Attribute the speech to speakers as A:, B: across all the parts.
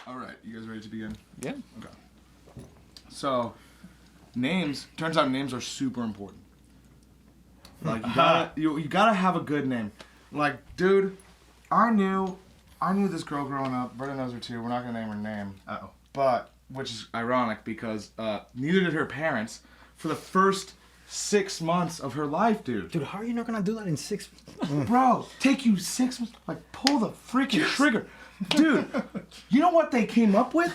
A: All right, you guys ready to begin?
B: Yeah.
A: Okay. So, names. Turns out names are super important. Like you gotta have a good name. Like, dude, I knew this girl growing up. Brennan knows her too. We're not gonna name her name. But which is ironic because neither did her parents for the first 6 months of her life, dude.
C: Dude, how are you not gonna do that in 6 months?
A: Bro, take you 6 months. Like, pull the freaking trigger. Dude, you know what they came up with?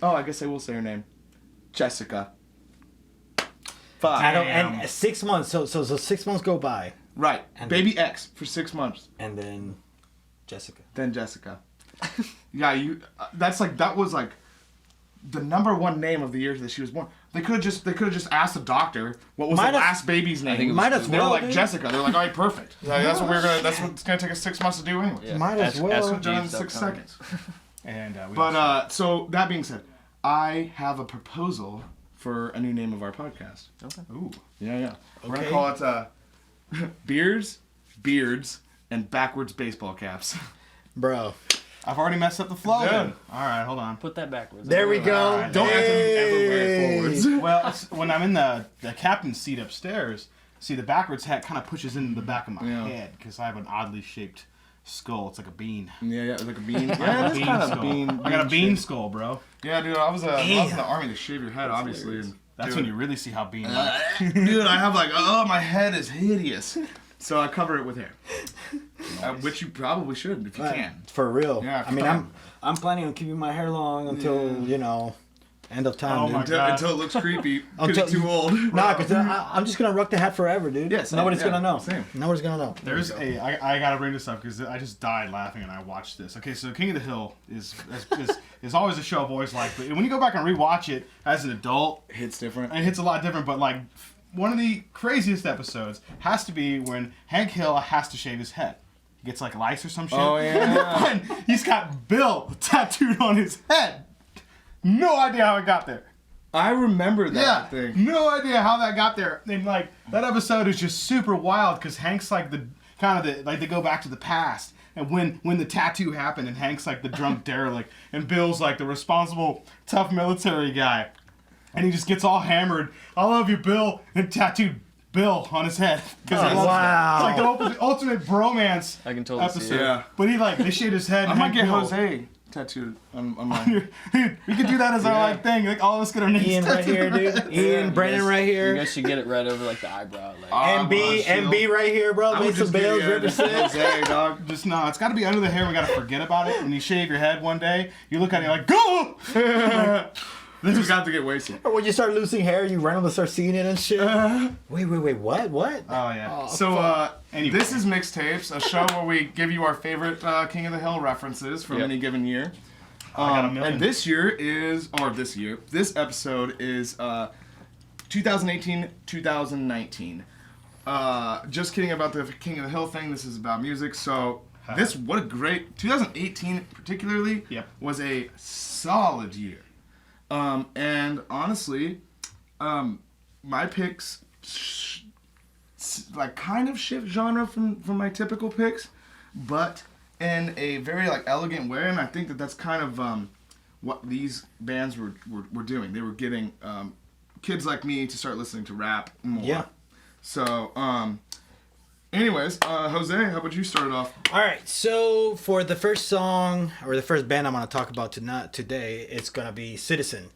A: Oh, I guess I will say her name. Jessica. Fuck.
C: And 6 months, so 6 months go by.
A: Right.
C: And
A: Baby X for 6 months.
C: And then Jessica.
A: Then Jessica. Yeah, that was like the #1 name of the year that she was born. They could have just asked the doctor what was the last baby's name.
C: Might as
A: They were
C: well,
A: like
C: dude.
A: Jessica. They're like, all right, perfect. Like, that's what it's gonna take us 6 months to do anyway.
B: Yeah.
C: Might as well.
A: That's what done in 6 seconds.
D: And
A: So that being said, I have a proposal for a new name of our podcast.
B: Okay.
A: Ooh. Yeah. We're
C: Okay.
A: gonna call it Beers, Beards, and Backwards Baseball Caps.
C: Bro.
D: I've already messed up the flow.
A: Dude.
D: Then. All right, hold on.
B: Put that backwards.
C: There we go.
D: Alright,
A: Don't have to ever wear it forwards.
D: Well, when I'm in the captain's seat upstairs, see the backwards hat kind of pushes into the back of my head because I have an oddly shaped skull. It's like a bean.
A: Yeah, like a bean.
D: I have
A: Yeah,
D: a
A: it's
D: bean
A: kind of
D: skull.
A: bean.
D: I got a bean
A: shape.
D: skull, bro.
A: Yeah, dude, I was in the army to shave your head, obviously. And,
D: That's when you really see how bean.
A: dude, I have my head is hideous. So I cover it with hair. Which you probably should if you can.
C: For real.
A: Yeah,
C: I mean, I'm planning on keeping my hair long until, end of time.
D: Oh
C: dude.
D: my God.
A: Until it looks creepy because
C: Until-
A: it's too old.
C: Nah, because I'm just going to rock the hat forever, dude.
A: Yeah, same,
C: Nobody's going to know.
A: same.
C: Nobody's going to know.
D: I gotta bring this up because I just died laughing and I watched this. Okay, so King of the Hill is always a show I've always liked, but when you go back and rewatch it as an adult,
A: It hits different.
D: it hits a lot different. But like one of the craziest episodes has to be when Hank Hill has to shave his head. He gets like lice or some shit.
A: Oh, yeah.
D: And he's got Bill tattooed on his head. No idea how it got there.
A: I remember that thing.
D: No idea how that got there. And like that episode is just super wild because Hank's like they go back to the past and when the tattoo happened and Hank's like the drunk derelict and Bill's like the responsible tough military guy and he just gets all hammered. I love you, Bill, and tattooed Bill on his head.
C: Wow.
D: It's like the ultimate bromance
B: I can totally see
D: episode.
B: it.
A: Yeah.
D: But they shaved his head.
A: I
D: and
A: might get
D: Hank Hill-
A: Jose tattooed on mine.
D: Dude, we could do that as our thing. Like all of us get our names
C: Ian right
D: tattooed.
C: here, dude. Ian, Brennan right
B: You
C: here.
B: guys should get it right over like the eyebrow. Like,
C: MB right here, bro.
A: I would
C: Mesa
A: just give
C: Bales
A: you
C: represent.
A: Jose, dog.
D: Just no, it's got to be under the hair. We got to forget about it. When you shave your head one day, you look at it like, go!
A: This has got to get wasted.
C: Or when you start losing hair, you randomly start seeing it and shit. Wait, what? What?
D: Oh yeah.
A: So,
D: Anyway.
A: this is Mixtapes, a show where we give you our favorite King of the Hill references from any given year.
D: I got a million.
A: And this episode is 2018, 2019. Just kidding about the King of the Hill thing. This is about music. So, what a great 2018 particularly was a solid year. And honestly, my picks kind of shift genre from my typical picks, but in a very elegant way. And I think that's kind of what these bands were doing. They were getting kids like me to start listening to rap more.
C: Yeah.
A: So, anyways, Jose, how about you start it off?
C: All right, so for the first song, or the first band I'm going to talk about today, it's going to be Citizen.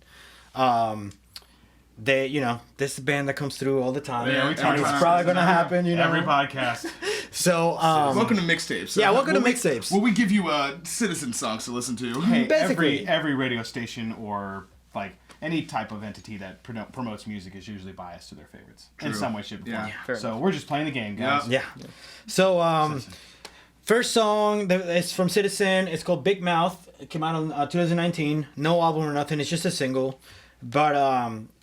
C: This is a band that comes through all the time.
A: Yeah, we talk
C: and it's
A: about
C: probably
A: it.
C: going to happen,
D: Every podcast.
C: So,
A: Welcome to Mixtapes.
C: yeah, welcome to Mixtapes.
A: Will we give you Citizen songs to listen to?
D: Hey,
C: Basically.
D: every radio station or like any type of entity that promotes music is usually biased to their favorites in
A: True.
D: some way, shape, or form.
A: Yeah.
B: Fair
D: So
B: enough.
D: we're just playing the game, guys.
C: Yeah. So, first song is from Citizen. It's called Big Mouth. It came out in 2019. No album or nothing. It's just a single. But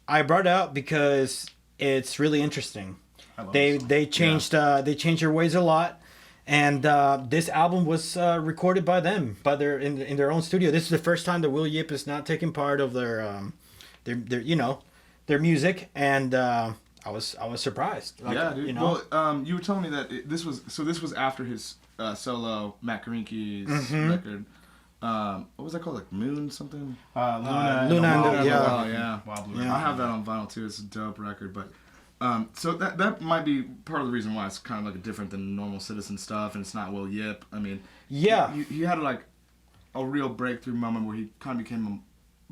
C: I brought it out because it's really interesting.
D: I love
C: They
D: this song.
C: they changed their ways a lot, and this album was recorded by them in their own studio. This is the first time that Will Yip is not taking part of their music, and I was surprised.
A: Yeah, dude.
C: You know?
A: Well, you were telling me that this was after his solo Matt Karinke's record. What was that called? Like Moon something?
D: Luna
C: Luna and
D: Wild
C: the- yeah.
A: Oh, yeah.
D: Wild Blue.
C: Yeah.
A: I have that on vinyl too. It's a dope record, but so that might be part of the reason why it's kind of like different than normal Citizen stuff, and it's not Will Yip. I mean,
C: Yeah.
A: he had like a real breakthrough moment where he kind of became a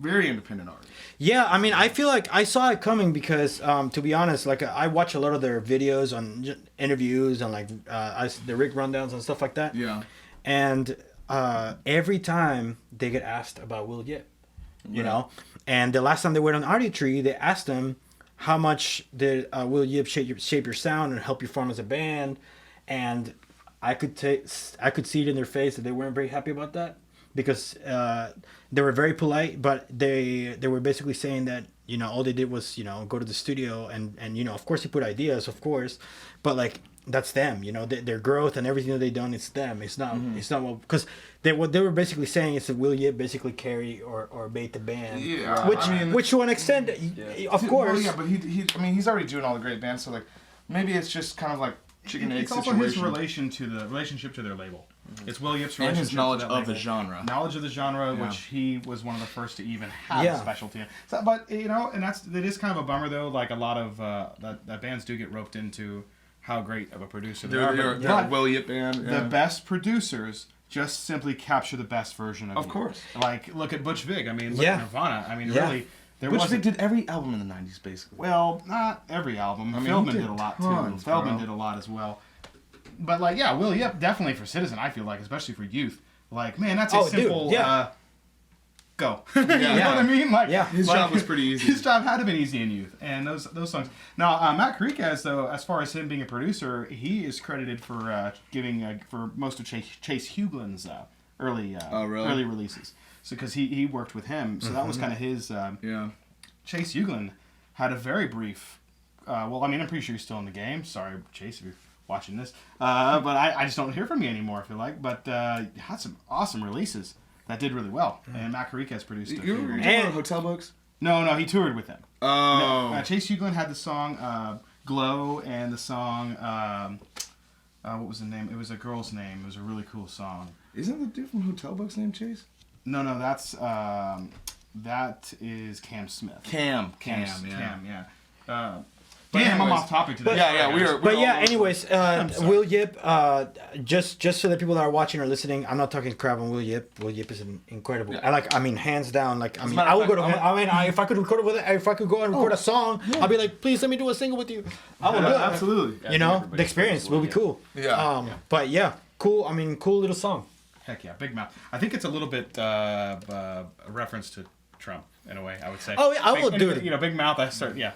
A: very independent artist.
C: Yeah, I mean, I feel like I saw it coming because, to be honest, like I watch a lot of their videos on interviews and like the rig rundowns and stuff like that.
A: Yeah.
C: And every time they get asked about Will Yip, you know, and the last time they went on Artie Tree, they asked him how much did Will Yip shape your sound and help you form as a band, and I could see it in their face that they weren't very happy about that because they were very polite, but they were basically saying that, you know, all they did was, you know, go to the studio and you know, of course he put ideas, of course, but like that's them, you know, their growth and everything that they've done, it's them. It's not what, because what they were basically saying is that Will Yip basically carry or made the band.
A: Yeah,
C: which to an extent, of course.
A: Well, yeah, but he's already doing all the great bands, so like maybe it's just kind of like chicken egg
D: It's also
A: situation.
D: his relationship to their label. It's Will Yip's
A: And
D: relationship
A: his knowledge
D: to that
A: of the
D: label.
A: genre.
D: Knowledge of the genre,
A: Yeah.
D: which he was one of the first to even have
C: Yeah.
D: a specialty in. So, but you know, and that is kind of a bummer though. Like a lot of that bands do get roped into how great of a producer they are.
A: They're
D: But
A: a Will Yip band.
D: the best producers just simply capture the best version of
A: Of
D: you.
A: course.
D: Like look at Butch Vig. I mean, look
C: Yeah.
D: at Nirvana. I mean,
C: Yeah.
D: really, there
A: Butch
D: wasn't.
A: Vig did every album in the 90s, basically.
D: Well, not every album.
A: I mean,
D: Feldman
A: he
D: did
A: did
D: a lot
A: tons,
D: too. Feldman
A: bro.
D: did a lot as well. But like, yeah, Will Yip definitely for Citizen. I feel like, especially for youth. Like, man, that's a
C: Oh, dude,
D: simple.
C: yeah.
D: Go. You know
C: Yeah.
D: what I mean? Like,
C: Yeah.
A: His job was pretty easy.
D: His job had to been easy in youth, and those songs. Now, Matt Carriquez, though, as far as him being a producer, he is credited for giving for most of Chase Huglin's early
A: really?
D: releases. So because he worked with him, so that was kind of his.
A: Yeah.
D: Chase Huglin had a very brief. Well, I mean, I'm pretty sure he's still in the game. Sorry, Chase, if you're watching this. But I just don't hear from you anymore, I feel like. But he had some awesome releases that did really well. And Matt Carriquez produced a
A: You
D: few.
A: remember
C: And-
A: Hotel Books?
D: No, he toured with them.
A: Oh.
D: Chase Huglin had the song Glow and the song, what was the name? It was a girl's name. It was a really cool song.
A: Isn't the dude from Hotel Books named Chase?
D: No, that is Cam Smith.
A: Cam,
D: yeah.
A: But
D: Damn, I'm
A: anyways,
D: off topic today.
A: Yeah, we are.
C: But yeah, anyways, Will Yip, just so that people that are watching or listening, I'm not talking crap on Will Yip. Will Yip is incredible.
A: Yeah.
C: I mean, hands down. Like, I mean,
A: matter
C: I
A: of
C: would go to.
A: fact,
C: If I could record it with, if I could go and record a song, I'd be like, please let me do a single with you. I would do it.
A: Absolutely.
C: You know, the experience will be cool.
A: Yeah.
C: But yeah, cool. I mean, cool little song.
D: Heck yeah, Big Mouth. I think it's a little bit a reference to Trump in a way. I would say.
C: Oh, yeah, I will do it.
D: You know, Big Mouth. Yeah.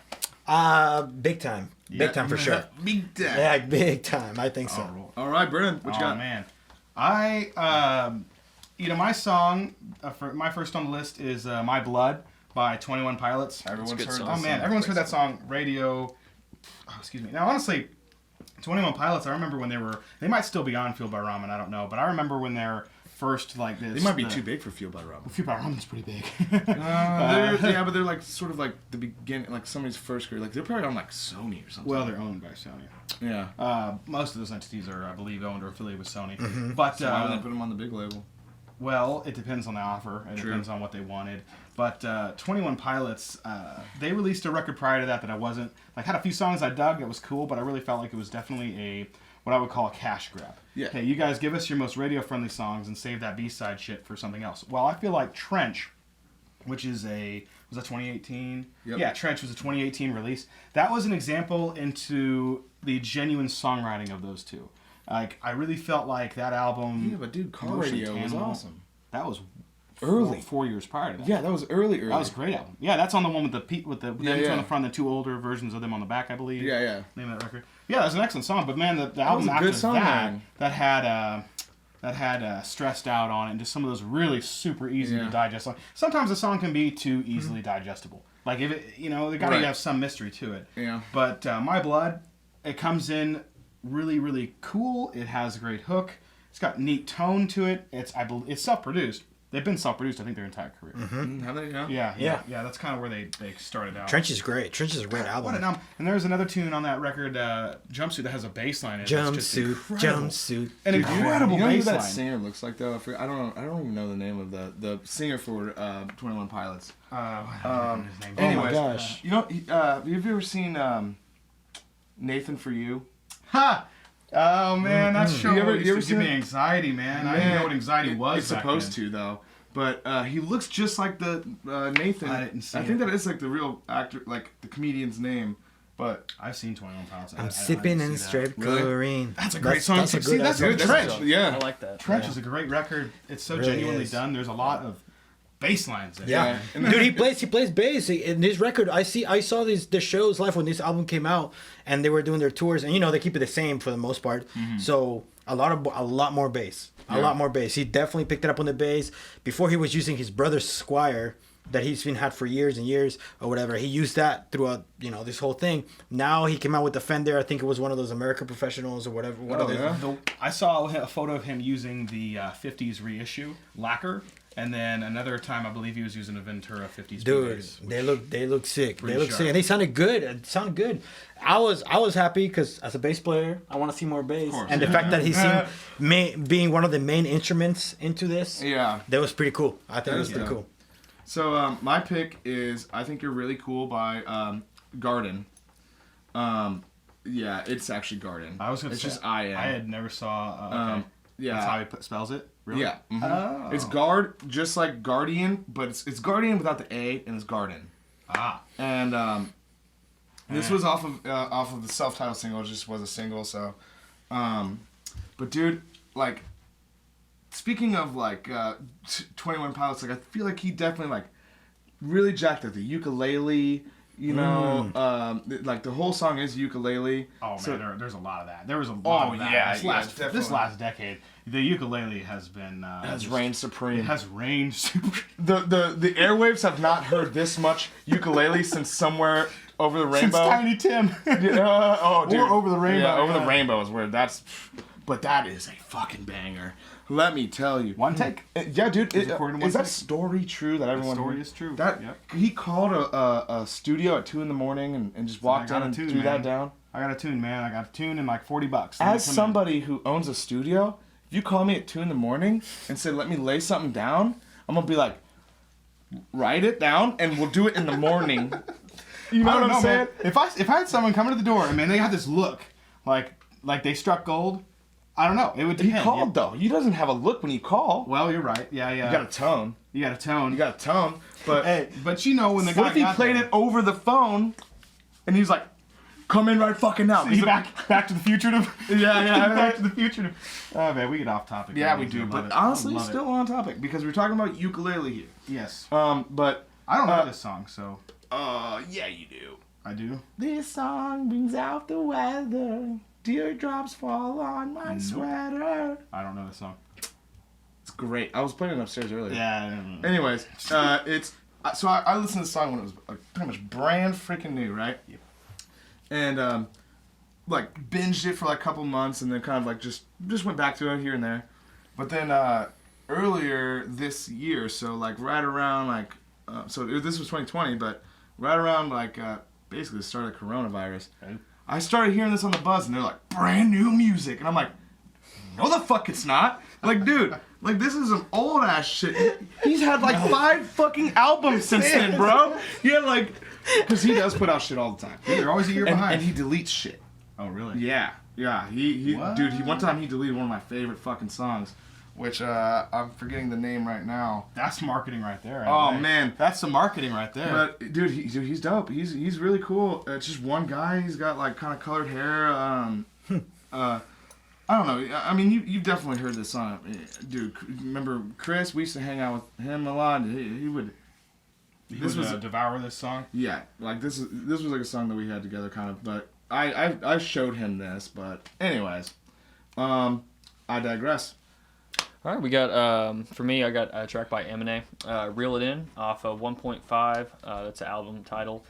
C: Big time. Big time for sure.
A: Big time.
C: Yeah, big time. I think so.
A: All right, Brennan, what you got?
D: Man, my song for my first on the list is "My Blood" by 21 Pilots.
A: Everyone's
B: good
A: heard
B: song.
A: this
D: Oh man,
A: song.
D: everyone's heard that song. Radio. Oh, excuse me. Now, honestly, 21 Pilots. I remember when they might still be on Fueled by Ramen. I don't know, but I remember when they're first like this.
A: They might be too big for Fueled by Ramen.
D: Fueled by Ramen's pretty big.
A: Yeah, but they're like sort of like the beginning, like somebody's first career. Like they're probably on like Sony or something.
D: Well, they're owned by Sony.
A: Yeah.
D: Most of those entities are, I believe, owned or affiliated with Sony.
C: Mm-hmm.
D: But
A: So why would they put them on the big label?
D: well, it depends on the offer. It
A: True.
D: depends on what they wanted. But 21 Pilots, they released a record prior to that I wasn't like had a few songs I dug. It was cool, but I really felt like it was definitely what I would call a cash grab.
A: Yeah.
D: Hey, you guys give us your most radio friendly songs and save that B-side shit for something else. Well, I feel like Trench, which is was that 2018?
A: Yep.
D: Yeah, Trench was a 2018 release. That was an example into the genuine songwriting of those two. Like, I really felt like that album.
A: Yeah, but dude, Car
D: Motion
A: Radio was
D: Animal,
A: awesome.
D: That was
A: Early.
D: 4 years prior to that.
A: Yeah, that was early.
D: That was a great album. Yeah, that's on the one with the
A: Yeah,
D: intro
A: yeah.
D: on the front, the two older versions of them on the back, I believe.
A: Yeah.
D: Name of that record. Yeah, that was an excellent song. But man, the album
A: was a
D: after
A: good song,
D: that,
A: man.
D: that had Stressed Out on it, and just some of those really super easy to
A: Yeah.
D: digest songs. Sometimes a song can be too easily digestible. Like if it, they gotta
A: Right.
D: have some mystery to it.
A: Yeah.
D: But My Blood, it comes in really, really cool. It has a great hook. It's got neat tone to it. It's self-produced. they've been self-produced, I think, their entire career.
A: Have they?
D: Yeah. That's kind of where they started out.
C: Trench is great. Trench is a great
D: What
C: album.
D: an album. And there's another tune on that record, Jumpsuit, that has a bass line in it. That's just incredible.
C: Jumpsuit.
D: An incredible
A: You know who
D: bass
A: that
D: line.
A: singer looks like though? I don't even know the name of the singer for 21 Pilots.
D: His name.
A: Anyways,
C: gosh.
A: you know, have you ever seen Nathan For You?
D: Ha! Oh man, that show
A: You ever
D: used to
A: seen
D: give me
A: it?
D: anxiety, man. I didn't know what anxiety was.
A: It's
D: back
A: supposed
D: then.
A: to though, but he looks just like the Nathan.
D: I didn't see
A: I think
D: it.
A: that is like the real actor, like the comedian's name. But
D: I've seen 21 Pilots.
C: I'm sipping in straight
A: Really?
C: chlorine.
D: That's a great song.
C: That's a
D: See,
C: good
D: that's
C: album.
D: good. Trench.
A: Yeah.
B: I like that.
D: Trench is a great record. It's so
C: Really
D: genuinely
C: is.
D: done. There's a lot of bass lines in it.
C: Yeah,
A: And
C: dude, he plays bass in this record. I saw the shows live when this album came out, and they were doing their tours, and they keep it the same for the most part. So a lot more bass, a lot more bass. He definitely picked it up on the bass. Before he was using his brother's Squire that he's been had for years and years or whatever. He used that throughout this whole thing. Now he came out with the Fender. I think it was one of those American Professionals or whatever.
D: I saw a photo of him using the 50s reissue lacquer, and then another time I believe he was using a Ventura 50s.
C: Dude,
D: Bluegrass,
C: they look sick. They
D: pretty
C: look
D: sharp.
C: sick, and they sounded good. It sounded good. I was happy because as a bass player, I want to see more bass,
A: course.
C: and the fact that he seemed being one of the main instruments into this,
A: Yeah.
C: that was pretty cool. I think
A: That
C: it was
A: is
C: pretty
A: dope.
C: cool.
A: So my pick is I Think You're Really Cool by Garden. Yeah, it's actually Garden.
D: I was gonna
A: it's
D: say,
A: just I am.
D: I had never saw. Okay.
A: Yeah.
D: That's how he spells it. Really?
A: Yeah. Mhm.
D: Oh.
A: It's guard, just like Guardian, but it's Guardian without the A, and it's Garden.
D: Ah.
A: And this was off of the self-titled single. It just was a single. So, but dude, like, speaking of like 21 Pilots, like I feel like he definitely like really jacked up the ukulele. You know, like the whole song is ukulele.
D: Oh man,
A: So-
D: there's a lot of that. There was a lot of that.
A: yeah,
D: this
A: yeah,
D: last
A: definitely.
D: decade, the ukulele has been
A: has
D: just-
A: reigned supreme.
D: It has reigned super.
A: The airwaves have not heard this much ukulele since Somewhere Over the
D: Since
A: Rainbow.
D: Tiny Tim.
A: Oh, dude.
D: Or Over the Rainbow,
A: Yeah, Over
D: yeah.
A: the Rainbow is where that's. But that is a fucking banger. Let me tell you.
D: One take.
A: Yeah, dude.
D: Was it recorded in one
A: Is that
D: take?
A: story true that everyone?
D: story is true.
A: That
D: Yep.
A: he called a studio at 2 a.m. and just walked
D: I
A: in
D: got a
A: and
D: tune,
A: threw that
D: man.
A: down.
D: I got a tune, man. I got a tune and like $40.
A: As somebody who owns a studio, if you call me at 2 a.m. and say let me lay something down, I'm gonna be like, write it down and we'll do it in the morning. You know
D: I
A: what
D: don't
A: I'm
D: know,
A: saying?
D: man. If I had someone come to the door and man, they had this look like they struck gold. I don't know. It would
A: He
D: depend.
A: called though. He doesn't have a look when you call.
D: Well, you're right. Yeah.
A: You got a tone.
D: You got a tone.
A: You got a tone. But
D: Hey, but you know when the guy
A: what if he
D: got
A: played
D: there,
A: it over the phone and he's like, come in right fucking now.
D: He's back to the future.
A: Yeah.
D: Back to the future. Oh man, we get off topic.
A: Yeah,
D: man.
A: we do.
D: Love
A: But
D: it. I
A: honestly,
D: love it.
A: still on topic because we're talking about ukulele here.
D: Yes.
A: But
D: I don't know this song, so
A: yeah, you do.
D: I do.
A: This song brings out the weather. Teardrops fall on my sweater.
D: I don't know this song.
A: It's great. I was playing it upstairs earlier.
D: Yeah.
A: Anyways, it's so I listened to the song when it was pretty much brand freaking new, right?
D: Yep.
A: And like binged it for like a couple months, and then kind of like just went back to it here and there. But then earlier this year, so like right around like this was 2020, but right around like basically the start of coronavirus,
D: Okay.
A: I started hearing this on the buzz, and they're like brand new music, and I'm like, no, the fuck it's not. Like, dude, like this is some old ass shit. He's had like 5 fucking albums since then, bro. Yeah, like, because he does put out shit all the time.
D: They're always a year behind.
A: And he deletes shit.
D: Oh really?
A: Yeah. He
D: What?
A: dude. One time he deleted one of my favorite fucking songs, which I'm forgetting the name right now.
D: That's marketing right there.
A: Oh, man.
D: that's the marketing right there.
A: But dude, he's dope. He's really cool. It's just one guy. He's got like kind of colored hair. I don't know. I mean, you've definitely heard this song, dude. Remember Chris? We used to hang out with him a lot. He would.
D: This was devour this song.
A: Yeah, like this was like a song that we had together, kind of. But I showed him this. But anyways, I digress.
B: All right, we got for me, I got a track by Eminem, "Reel It In" off of 1.5. That's an album title.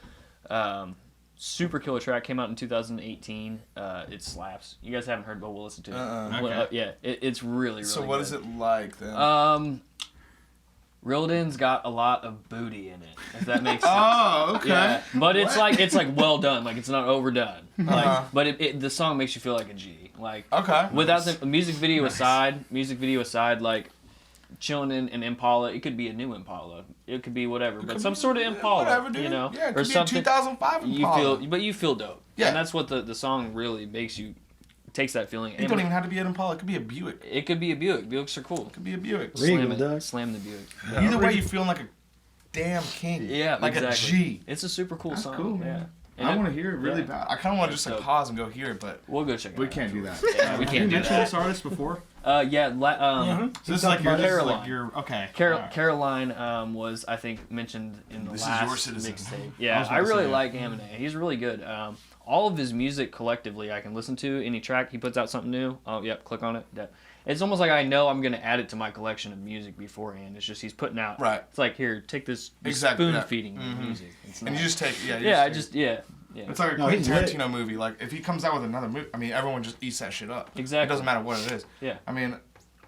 B: Super killer track, came out in 2018. It slaps. You guys haven't heard, but we'll listen to it.
A: Uh-uh.
B: Well, yeah, it's really really.
A: So what
B: good.
A: is it like then?
B: Reeled In's got a lot of booty in it, if that makes sense.
A: Oh, okay.
B: Yeah, but it's like well done, like it's not overdone. Like,
A: Uh-huh.
B: but the song makes you feel like a G. Like
A: Okay.
B: without the music video aside, like chilling in an Impala, it could be a new Impala, it could be whatever, but some sort of Impala,
A: Whatever, dude.
B: you know,
A: Yeah, it
B: or
A: could be
B: something.
A: a 2005 Impala.
B: You feel dope.
A: Yeah.
B: And that's what the song really makes you. Takes that feeling.
A: It don't even have to be an Impala. It could be a Buick. It
B: It could be a Buick. Buicks are cool.
A: could be a Buick.
C: Regal,
B: Slam
C: dog.
B: it. Slam the Buick.
A: Either way, you feeling like a damn king.
B: Yeah,
A: like
B: exactly.
A: a G.
B: It's a super cool
A: That's
B: song.
A: cool, man.
B: Yeah. And
A: I want to hear it really
B: yeah.
A: bad. I kind of want to just like
B: dope.
A: pause and go hear it, but
B: We'll go check it
A: we
B: out.
A: can't do that.
B: Yeah, we
D: Have you
B: can't do
D: mentioned this
B: that.
D: artist before?
B: Yeah.
D: So this is like your
B: Caroline.
D: okay.
B: Caroline was, I think, mentioned in the
A: This is
B: last
A: your citizen.
B: mixtape.
D: I
B: Yeah,
D: was
B: I
D: about to
B: really
D: say,
B: like Eminem. He's really good. All of his music collectively, I can listen to. Any track he puts out something new. Oh, yep, click on it. It's almost like I know I'm gonna add it to my collection of music beforehand. It's just he's putting out.
A: Right.
B: It's like, here, take this
A: Exactly,
B: spoon
A: yeah.
B: feeding you music. It's
A: and
B: not-
A: you just take
B: yeah.
A: It's like a
C: No,
A: Quentin
C: he's lit.
A: Tarantino movie. Like if he comes out with another movie, I mean everyone just eats that shit up.
B: Exactly.
A: It doesn't matter what it is.
B: Yeah.
A: I mean,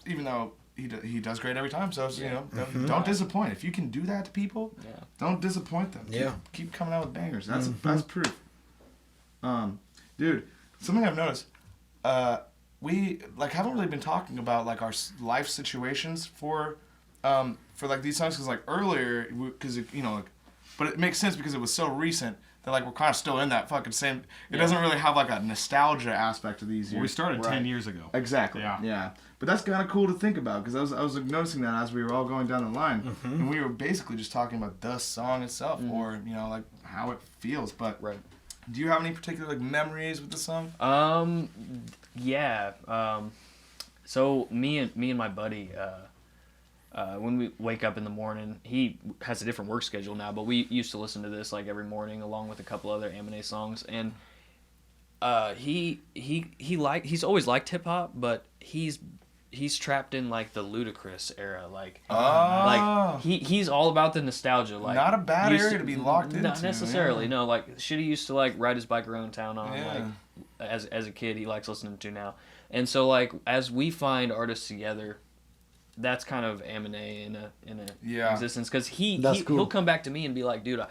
A: even though he does great every time, so it's, you know,
C: Mm-hmm.
A: don't disappoint. If you can do that to people,
B: Yeah.
A: don't disappoint them.
C: Yeah.
A: Keep coming out with bangers. That's
C: Mm-hmm.
A: that's proof. Dude, something I've noticed. We like haven't really been talking about like our life situations for like these songs, because like earlier, because you know, like, but it makes sense because it was so recent that like we're kind of still in that fucking same. It doesn't really have like a nostalgia aspect to these years.
D: Well, we started
B: Right.
D: 10 years ago.
A: Exactly.
D: Yeah.
A: Yeah. But that's kind of cool to think about, because I was like, noticing that as we were all going down the line, and we were basically just talking about the song itself, or you know, like how it feels. But
B: Right.
A: do you have any particular like memories with the song?
B: Yeah. So me and my buddy, when we wake up in the morning, he has a different work schedule now, but we used to listen to this like every morning along with a couple other Eminem songs, and he's always liked hip hop, but he's trapped in like the Ludacris era, like he's all about the nostalgia, like
A: Not a bad
B: used
A: area to be locked into.
B: Not necessarily,
A: yeah.
B: no, like shit he used to like ride his bike around town on,
A: Yeah.
B: like as a kid he likes listening to now. And so like as we find artists together, that's kind of Eminem in a
A: Yeah.
B: existence, because
C: That's cool.
B: he'll come back to me and be like, dude,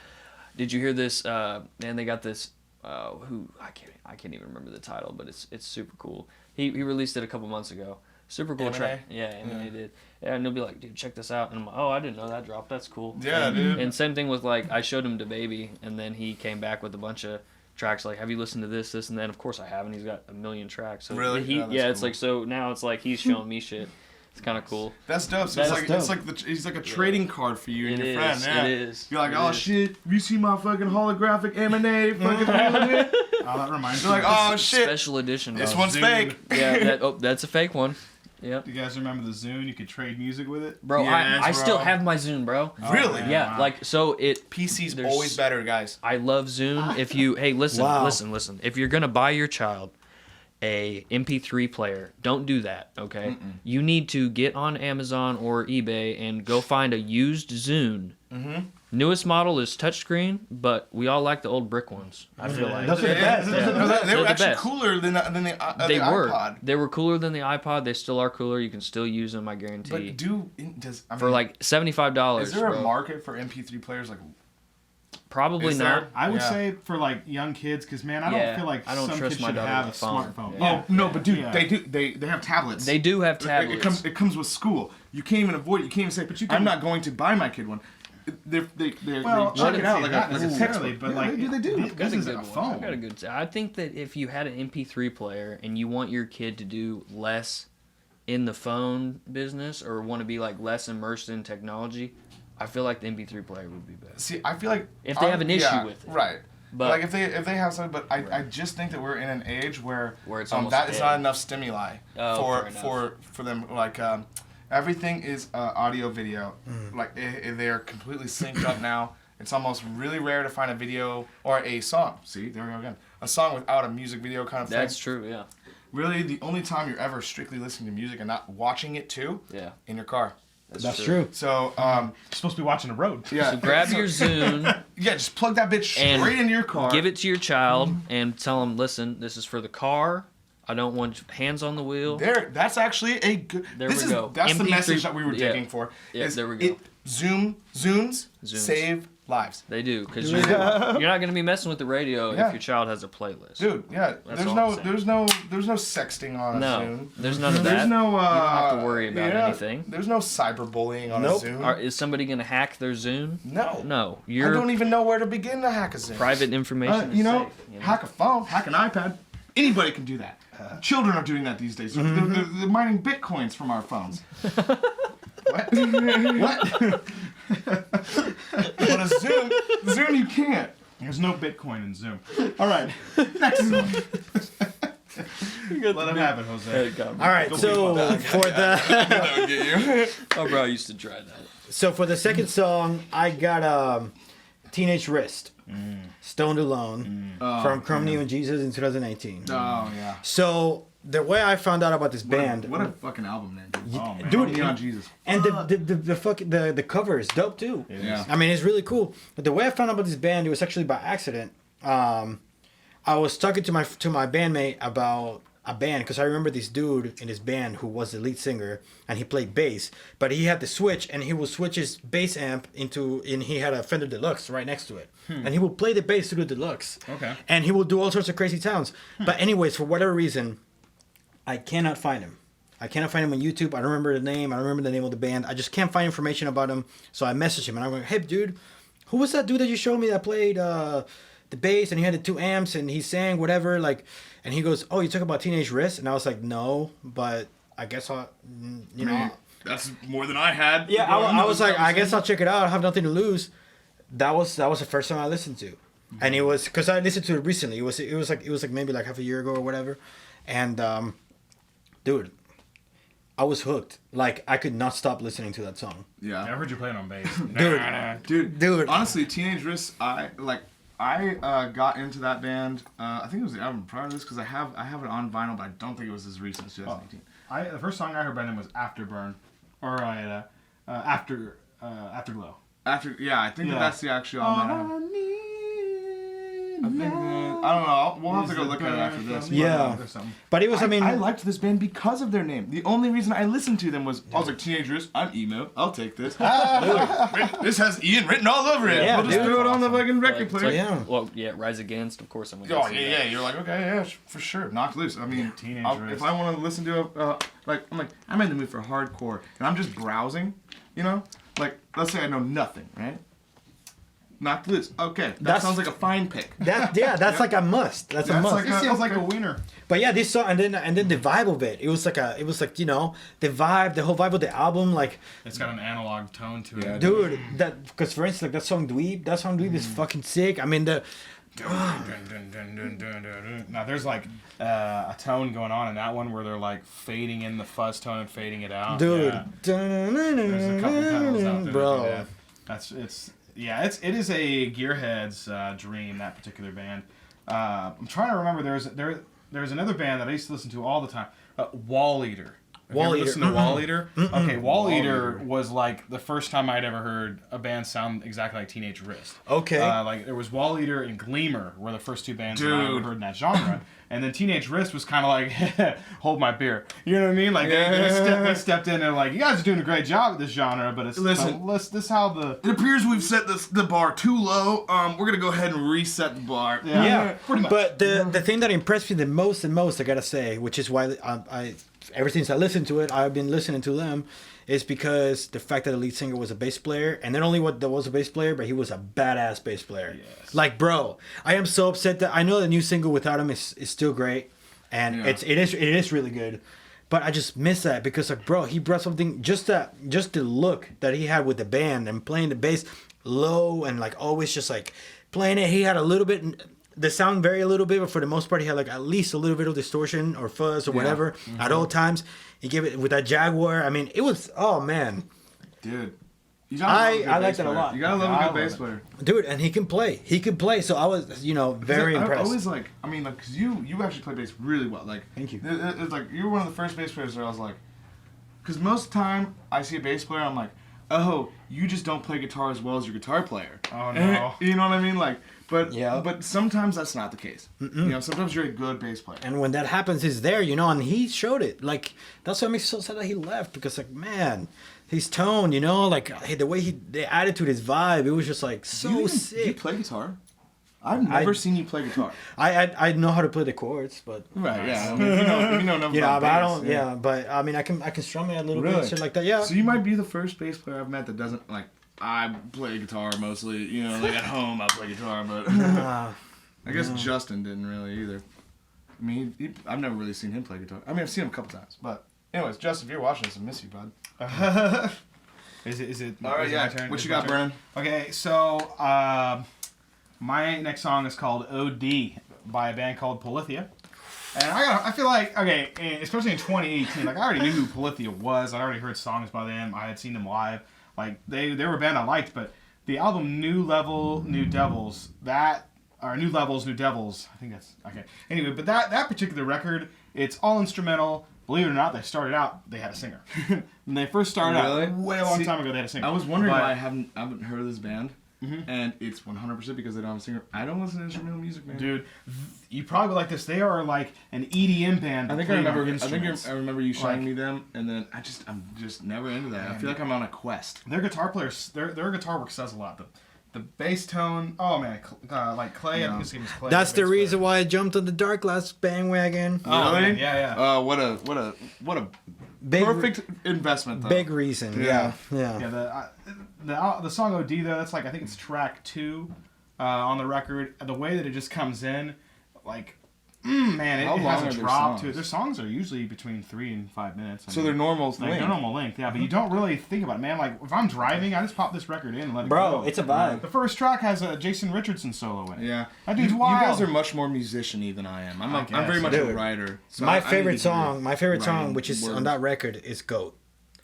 B: did you hear this? Man, they got this. Who I can't even remember the title, but it's super cool. He released it a couple months ago. Super cool
A: Eminem?
B: track. Yeah, Eminem did. Yeah, and he'll be like, dude, check this out. And I'm like, oh, I didn't know that dropped. That's cool.
A: Yeah, dude.
B: And same thing with like, I showed him DaBaby, and then he came back with a bunch of tracks like, have you listened to this, and then of course I have, and he's got a million tracks. So
A: Really?
B: He,
A: Oh, that's
B: it's
A: cool.
B: like, so now it's like he's showing me shit. It's kind of cool.
A: That's dope. So
B: That's
A: it's like he's like a trading card for you and
B: It
A: your friend.
B: is,
A: Yeah.
B: it is,
A: You're like,
B: it
A: oh
B: is.
A: shit, you see my fucking holographic Eminem fucking Eminem?
D: Oh, that reminds
A: You're
D: me.
A: like, oh shit,
B: Special edition.
A: this
B: bro.
A: one's
D: Zoom.
A: fake.
B: Yeah, that's a fake one. Yep.
D: Do you guys remember the Zune? You could trade music with it.
B: Bro,
A: Yes,
B: I still
A: bro.
B: have my Zune, bro.
A: Really?
D: man.
B: Yeah,
D: Wow.
B: like so it.
A: PC's
B: There's-
A: always better, guys.
B: I love Zune. If you listen.
C: Wow.
B: If you're gonna buy your child a MP3 player, don't do that. Okay, you need to get on Amazon or eBay and go find a used Zune.
A: Mm-hmm.
B: Newest model is touchscreen, but we all like the old brick ones. I feel like
C: Those are the best.
A: They
B: They're
A: were
B: the
A: actually
B: best.
A: cooler than the
B: they were.
A: iPod.
B: They were cooler than the iPod. They still are cooler. You can still use them. I guarantee.
A: But
B: For like $75.
A: is there
B: bro.
A: a market for MP3 players? Like,
B: Probably
A: is
B: not.
A: there?
D: I would
A: Yeah.
D: say for like young kids, because man, I
B: Yeah,
D: don't feel like
B: I don't
D: some
B: trust
D: kids
B: my
D: should
B: daughter
D: have a
B: with a phone.
D: smartphone.
B: Yeah.
A: Oh no, but dude,
D: Yeah.
A: they do. They have tablets.
B: They do have
A: It
B: tablets.
A: comes with school. You can't even avoid it. You can't even say, but I'm not going to buy my kid one. They
D: Well,
A: check it out like
D: not
A: a
D: necessarily,
A: textbook.
D: but
A: Yeah,
D: like
A: they do.
D: This
B: Got a
D: is
B: good
D: a
B: one.
D: phone.
B: I've got a good. I think that if you had an MP3 player and you want your kid to do less in the phone business or want to be like less immersed in technology, I feel like the MP3 player would be better.
A: See, I feel like
B: If they have an issue with it.
A: right?
B: But
A: Like if they have something, but I just think that we're in an age where
B: it's almost
A: that is
B: dead.
A: not enough stimuli
B: Oh, fair
A: for them. Like everything is audio video. Like they are completely synced up now. It's almost really rare to find a video or a song. See, there we go again. A song without a music video kind of thing.
B: that's true. Yeah.
A: Really, the only time you're ever strictly listening to music and not watching it too,
B: Yeah.
A: in your car.
C: That's true.
A: So,
D: You're supposed to be watching the road.
A: yeah.
B: So grab your Zune,
A: Yeah, just plug that bitch
B: And
A: straight into your car.
B: give it to your child, and tell them, listen, this is for the car. I don't want hands on the wheel.
A: There, that's actually a good.
B: There
A: this
B: we
A: is,
B: go.
A: That's the
B: MP3
A: message that we were
B: yeah.
A: digging for.
B: Yeah,
A: is
B: there we go.
A: Zooms save lives.
B: They do, because you're not going to be messing with the radio if your child has a playlist.
A: Dude, yeah.
B: That's
A: There's no sexting on a Zoom.
B: There's none of that.
A: There's no.
B: You don't have to worry about anything.
A: There's no cyberbullying on a Zoom.
B: Is somebody going to hack their Zoom?
A: No.
B: No.
A: I don't even know where to begin to hack a Zoom.
B: Private information is
A: you know,
B: safe.
A: hack a phone, hack an iPad. Anybody can do that. Children are doing that these days. They're mining bitcoins from our phones. What? What? But a Zoom you can't.
D: There's no Bitcoin in Zoom. All right. Next one. Let him have it, Jose.
C: All right, so for the
B: Oh, bro, I used to try that.
C: for the second song, I got Teenage Wrist, Stoned Alone, from Chrome Neo and Jesus in 2018.
A: Oh yeah.
C: So the way I found out about this band,
A: What a fucking album name, dude.
D: Oh, man.
C: dude,
A: Neon Jesus.
C: and the cover is dope too.
A: Yeah.
C: I mean, it's really cool. But the way I found out about this band, it was actually by accident. I was talking to my bandmate about a band because I remember this dude in his band who was the lead singer and he played bass, but he had the switch and he would switch his bass amp and he had a Fender Deluxe right next to it, and he would play the bass through the Deluxe.
D: Okay.
C: And he would do all sorts of crazy sounds. But anyways, for whatever reason, I cannot find him. I cannot find him on YouTube. I don't remember the name. I don't remember the name of the band. I just can't find information about him. So I messaged him and I'm like, hey, dude, who was that dude that you showed me that played the bass and he had the 2 amps and he sang whatever? Like, and he goes, oh, you talk about Teenage Wrist? And I was like, no, but I guess I'll, you know.
A: That's more than I had.
C: Yeah, I was like, I guess I'll check it out. I have nothing to lose. That was the first song I listened to. And it was, because I listened to it recently. It was like maybe like half a year ago or whatever. And, dude, I was hooked. Like, I could not stop listening to that song.
A: Yeah.
D: I heard you playing on bass.
A: Dude. Honestly, Teenage Wrist, I got into that band. I think it was the album prior to this because I have it on vinyl, but I don't think it was as recent as 2018.
D: The first song I heard Brennan was Afterburn, or Afterglow.
A: I think that's the actual album. I don't know. We'll have to go look at it after this.
C: Yeah. But it was,
A: I liked this band because of their name. The only reason I listened to them was, I was like, Teenage Wrist, I'm emo, I'll take this. This has Ian written all over it.
C: Yeah,
A: we'll just
C: dude.
A: throw it on the fucking record player.
B: Rise Against, of course I'm going
A: Oh, yeah. You're like, okay, yeah, for sure. Knocked Loose. I mean, if I want to listen to I'm in the mood for hardcore, and I'm just browsing, you know? Like, let's say I know nothing, right? Knocked Loose. Okay, that sounds like a fine pick.
C: That's like a must. That's a must.
D: It sounds like a wiener.
C: But yeah, this song and then the vibe of it. It was like you know, the whole vibe of the album, like
D: It's got an analog tone to it.
C: dude, that because for instance, like that song Dweeb is fucking sick. I mean
D: Now there's like a tone going on in that one where they're like fading in the fuzz tone and fading it out.
C: dude,
D: There's a couple pedals out there.
C: bro.
D: It is a gearhead's dream, that particular band. I'm trying to remember. There's another band that I used to listen to all the time. Wall Eater. Have you ever listened to Wall Eater? Okay, Wall Eater was like the first time I'd ever heard a band sound exactly like Teenage Wrist.
C: Okay.
D: Like there was Wall Eater and Gleamer were the first two bands that I ever heard in that genre. And then Teenage Wrist was kind of like, hold my beer. You know what I mean? Like they stepped in and like, you guys are doing a great job at this genre, but it's this is how the.
A: It appears we've set the bar too low. We're gonna go ahead and reset the bar.
C: Yeah,
D: pretty much.
C: But the thing that impressed me the most, I gotta say, which is why I ever since I listened to it, I've been listening to them, is because the fact that the lead singer was a bass player, and not only was a bass player, but he was a badass bass player. Yes. Like, bro, I am so upset that I know the new single without him is still great, and it is really good, but I just miss that because like, bro, he brought something just the look that he had with the band and playing the bass low and like always just like playing it. He had a little bit. The sound varied a little bit, but for the most part, he had like at least a little bit of distortion or fuzz or whatever at all times. He gave it with that Jaguar. I mean, it was man,
A: dude.
C: I like that a lot.
A: You gotta love a good bass player,
C: dude, and he can play. So I was, very impressed.
A: I always like, I mean, like, cause you actually play bass really well. Like,
C: thank you.
A: It's like you were one of the first bass players where I was like, cause most of the time I see a bass player, I'm like, oh, you just don't play guitar as well as your guitar player.
D: Oh no.
A: You know what I mean? Like. But sometimes that's not the case. You know, sometimes you're a good bass player.
C: And when that happens, he's there, and he showed it. Like, that's what makes me so sad that he left. Because, like, man, his tone, you know, like the way the attitude, his vibe, it was just like so sick.
A: Do you play guitar? I've never seen you play guitar.
C: I know how to play the chords, but
A: Right, yeah. I mean, you know enough about
C: but I
A: bass,
C: don't. Yeah, but I mean, I can strum it a little bit,
A: Really?
C: and shit like that. Yeah.
A: So you might be the first bass player I've met that doesn't like. I play guitar mostly, you know, like at home I play guitar, but I guess Justin didn't really either. I mean, I've never really seen him play guitar. I mean, I've seen him a couple times, but anyways, Justin, if you're watching this, I miss you, bud.
D: Is it?
A: All right, yeah.
D: My turn?
A: What
D: Is
A: you
D: my
A: got,
D: turn?
A: Brennan?
D: Okay, so my next song is called OD by a band called Polythia. And I feel like, okay, especially in 2018, like I already knew who Polythia was. I already heard songs by them. I had seen them live. Like they were a band I liked, but the album New Level, New Devils, New Levels, New Devils, I think that's, okay. Anyway, but that particular record, it's all instrumental. Believe it or not, they started out, they had a singer. When they first started
A: Really?
D: out, way a long time ago, they had a singer.
A: I was wondering
D: But-
A: why I haven't heard of this band, and it's 100% because they don't have a singer. I don't listen to instrumental music, man.
D: Dude, you probably like this. They are like an EDM band.
A: I think
D: playing
A: I
D: on
A: remember.
D: instruments.
A: I remember you showing me them, and then I'm just never into that. I feel like I'm on a quest.
D: Their guitar players, their guitar work says a lot. The bass tone, oh man, like Clay. I think his name is Clay.
C: That's the
D: bass
C: reason why I jumped on the Dark Glass bandwagon.
D: player. Oh,
A: Really?
D: man, yeah.
A: What a
C: Big,
A: perfect investment, though.
C: big reason.
A: Yeah.
C: Yeah.
D: The song OD though, that's like I think it's track 2 on the record. The way that it just comes in, like, man, it
A: How long
D: has
A: are
D: a
A: their
D: drop to
A: songs?
D: it. Their songs are usually between 3 and 5 minutes. I
A: So
D: mean,
A: they're normal
D: like
A: length.
D: they're normal length, yeah. But you don't really think about it, man. Like if I'm driving, I just pop this record in and let it
C: Bro,
D: go.
C: it's a vibe.
D: The first track has a Jason Richardson solo in it.
A: Yeah,
D: That dude's
A: you
D: wild.
A: guys are much more musician-y than I am. I'm
D: guess.
A: very much a
C: Dude.
A: writer. So
C: My
A: I
C: favorite
A: need to hear
C: song,
A: writing
C: which is
A: words.
C: on that record, is Goat.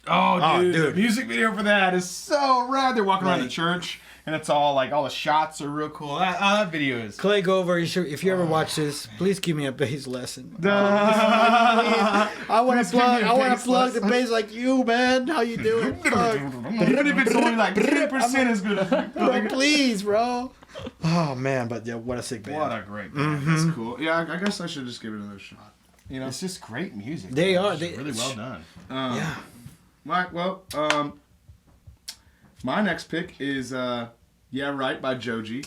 D: Oh, dude,
C: dude.
D: the music video for that is so rad. They're walking around the
C: Like-
D: chwant and it's all like all the shots are real cool. That video is.
C: Clay Gover, if you ever watch this, please give me a bass lesson.
D: I
C: I want
D: Please
C: to
D: give me
C: plug.
D: a
C: I want
D: bass
C: to plug the
D: lesson.
C: bass like you, man. How you doing? Fuck.
D: Even if it's only like 10% as good as you.
C: Bro, please, bro. Oh man, but yeah, what a sick band.
D: What a great band.
A: That's cool. Yeah, I guess I should just give it another shot. You know.
D: It's just great music.
C: They
D: man.
C: are,
D: It's
C: they-
D: really well done.
C: Yeah.
A: My next pick is Yeah Right by Joji.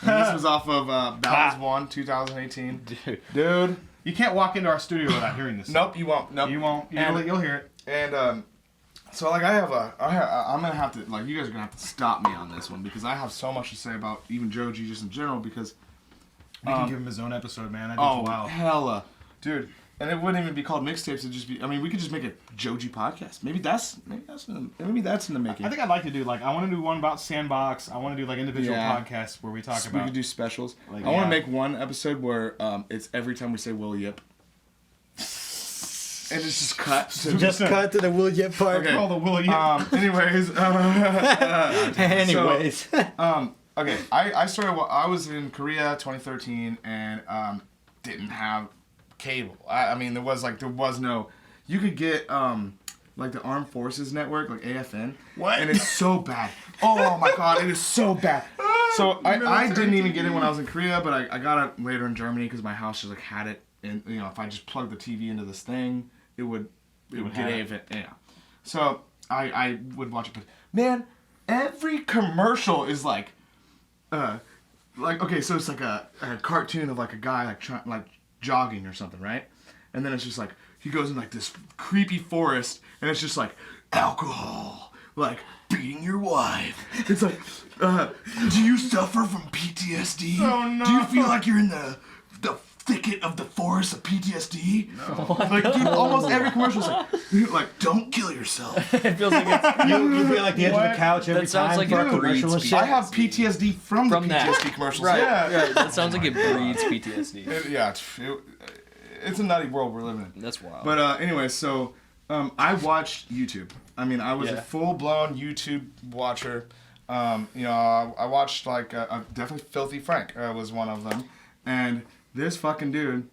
A: And this was off of Battles 1, 2018. Dude.
D: You can't walk into our studio without hearing this.
A: Nope, you won't. Nope.
D: You won't.
A: And-
D: You'll hear it.
A: And so like I'm gonna have to, like, you guys are gonna have to stop me on this one because I have so much to say about even Joji just in general because
D: We can give him his own episode, man. That dude's
A: oh
D: wild.
A: hella, dude. And it wouldn't even be called Mixtapes. It'd just be. I mean, we could just make a Joji podcast. Maybe that's in the making.
D: I think I'd like to do like I want to do one about Sandbox. I want to do like individual
A: Yeah.
D: podcasts where we talk
A: We
D: about.
A: could do specials.
D: Like,
A: I want
D: yeah.
A: to make one episode where it's every time we say Will Yip. And it's just cut. To
C: Just cut to the Will Yip part.
A: Okay.
D: Call the Willie.
A: Anyways.
C: Anyways.
A: Okay, I was in Korea 2013 and didn't have cable. I mean, there was no. You could get like the Armed Forces Network, like AFN.
D: What?
A: And it's so bad. Oh my god, it is so bad. So I didn't even get it when I was in Korea, but I got it later in Germany because my house just like had it, and you know if I just plugged the TV into this thing, it would get
D: have
A: AFN. Yeah. So I would watch it, but man, every commercial is like okay, so it's like a cartoon of like a guy like jogging or something, right? And then it's just like he goes in like this creepy forest, and it's just like alcohol, like beating your wife. It's like, do you suffer from PTSD?
D: Oh, no.
A: Do you feel like you're in the thicket of the forest of PTSD? No. Like, dude, almost every commercial is like, don't kill yourself.
B: It feels like it's
C: you feel like the edge of
D: What?
C: the couch every
B: That sounds
C: time
B: like
C: for
B: it
C: a commercial and
B: breeds
C: shit.
A: I have PTSD from the
B: that.
A: PTSD commercials.
B: right.
A: Yeah.
B: Right. That sounds like it breeds PTSD.
A: It's a nutty world we're living in.
B: That's wild.
A: But anyway, so I watched YouTube. I mean, I was
B: Yeah.
A: a full-blown YouTube watcher. You know, I watched like definitely Filthy Frank was one of them, and this fucking dude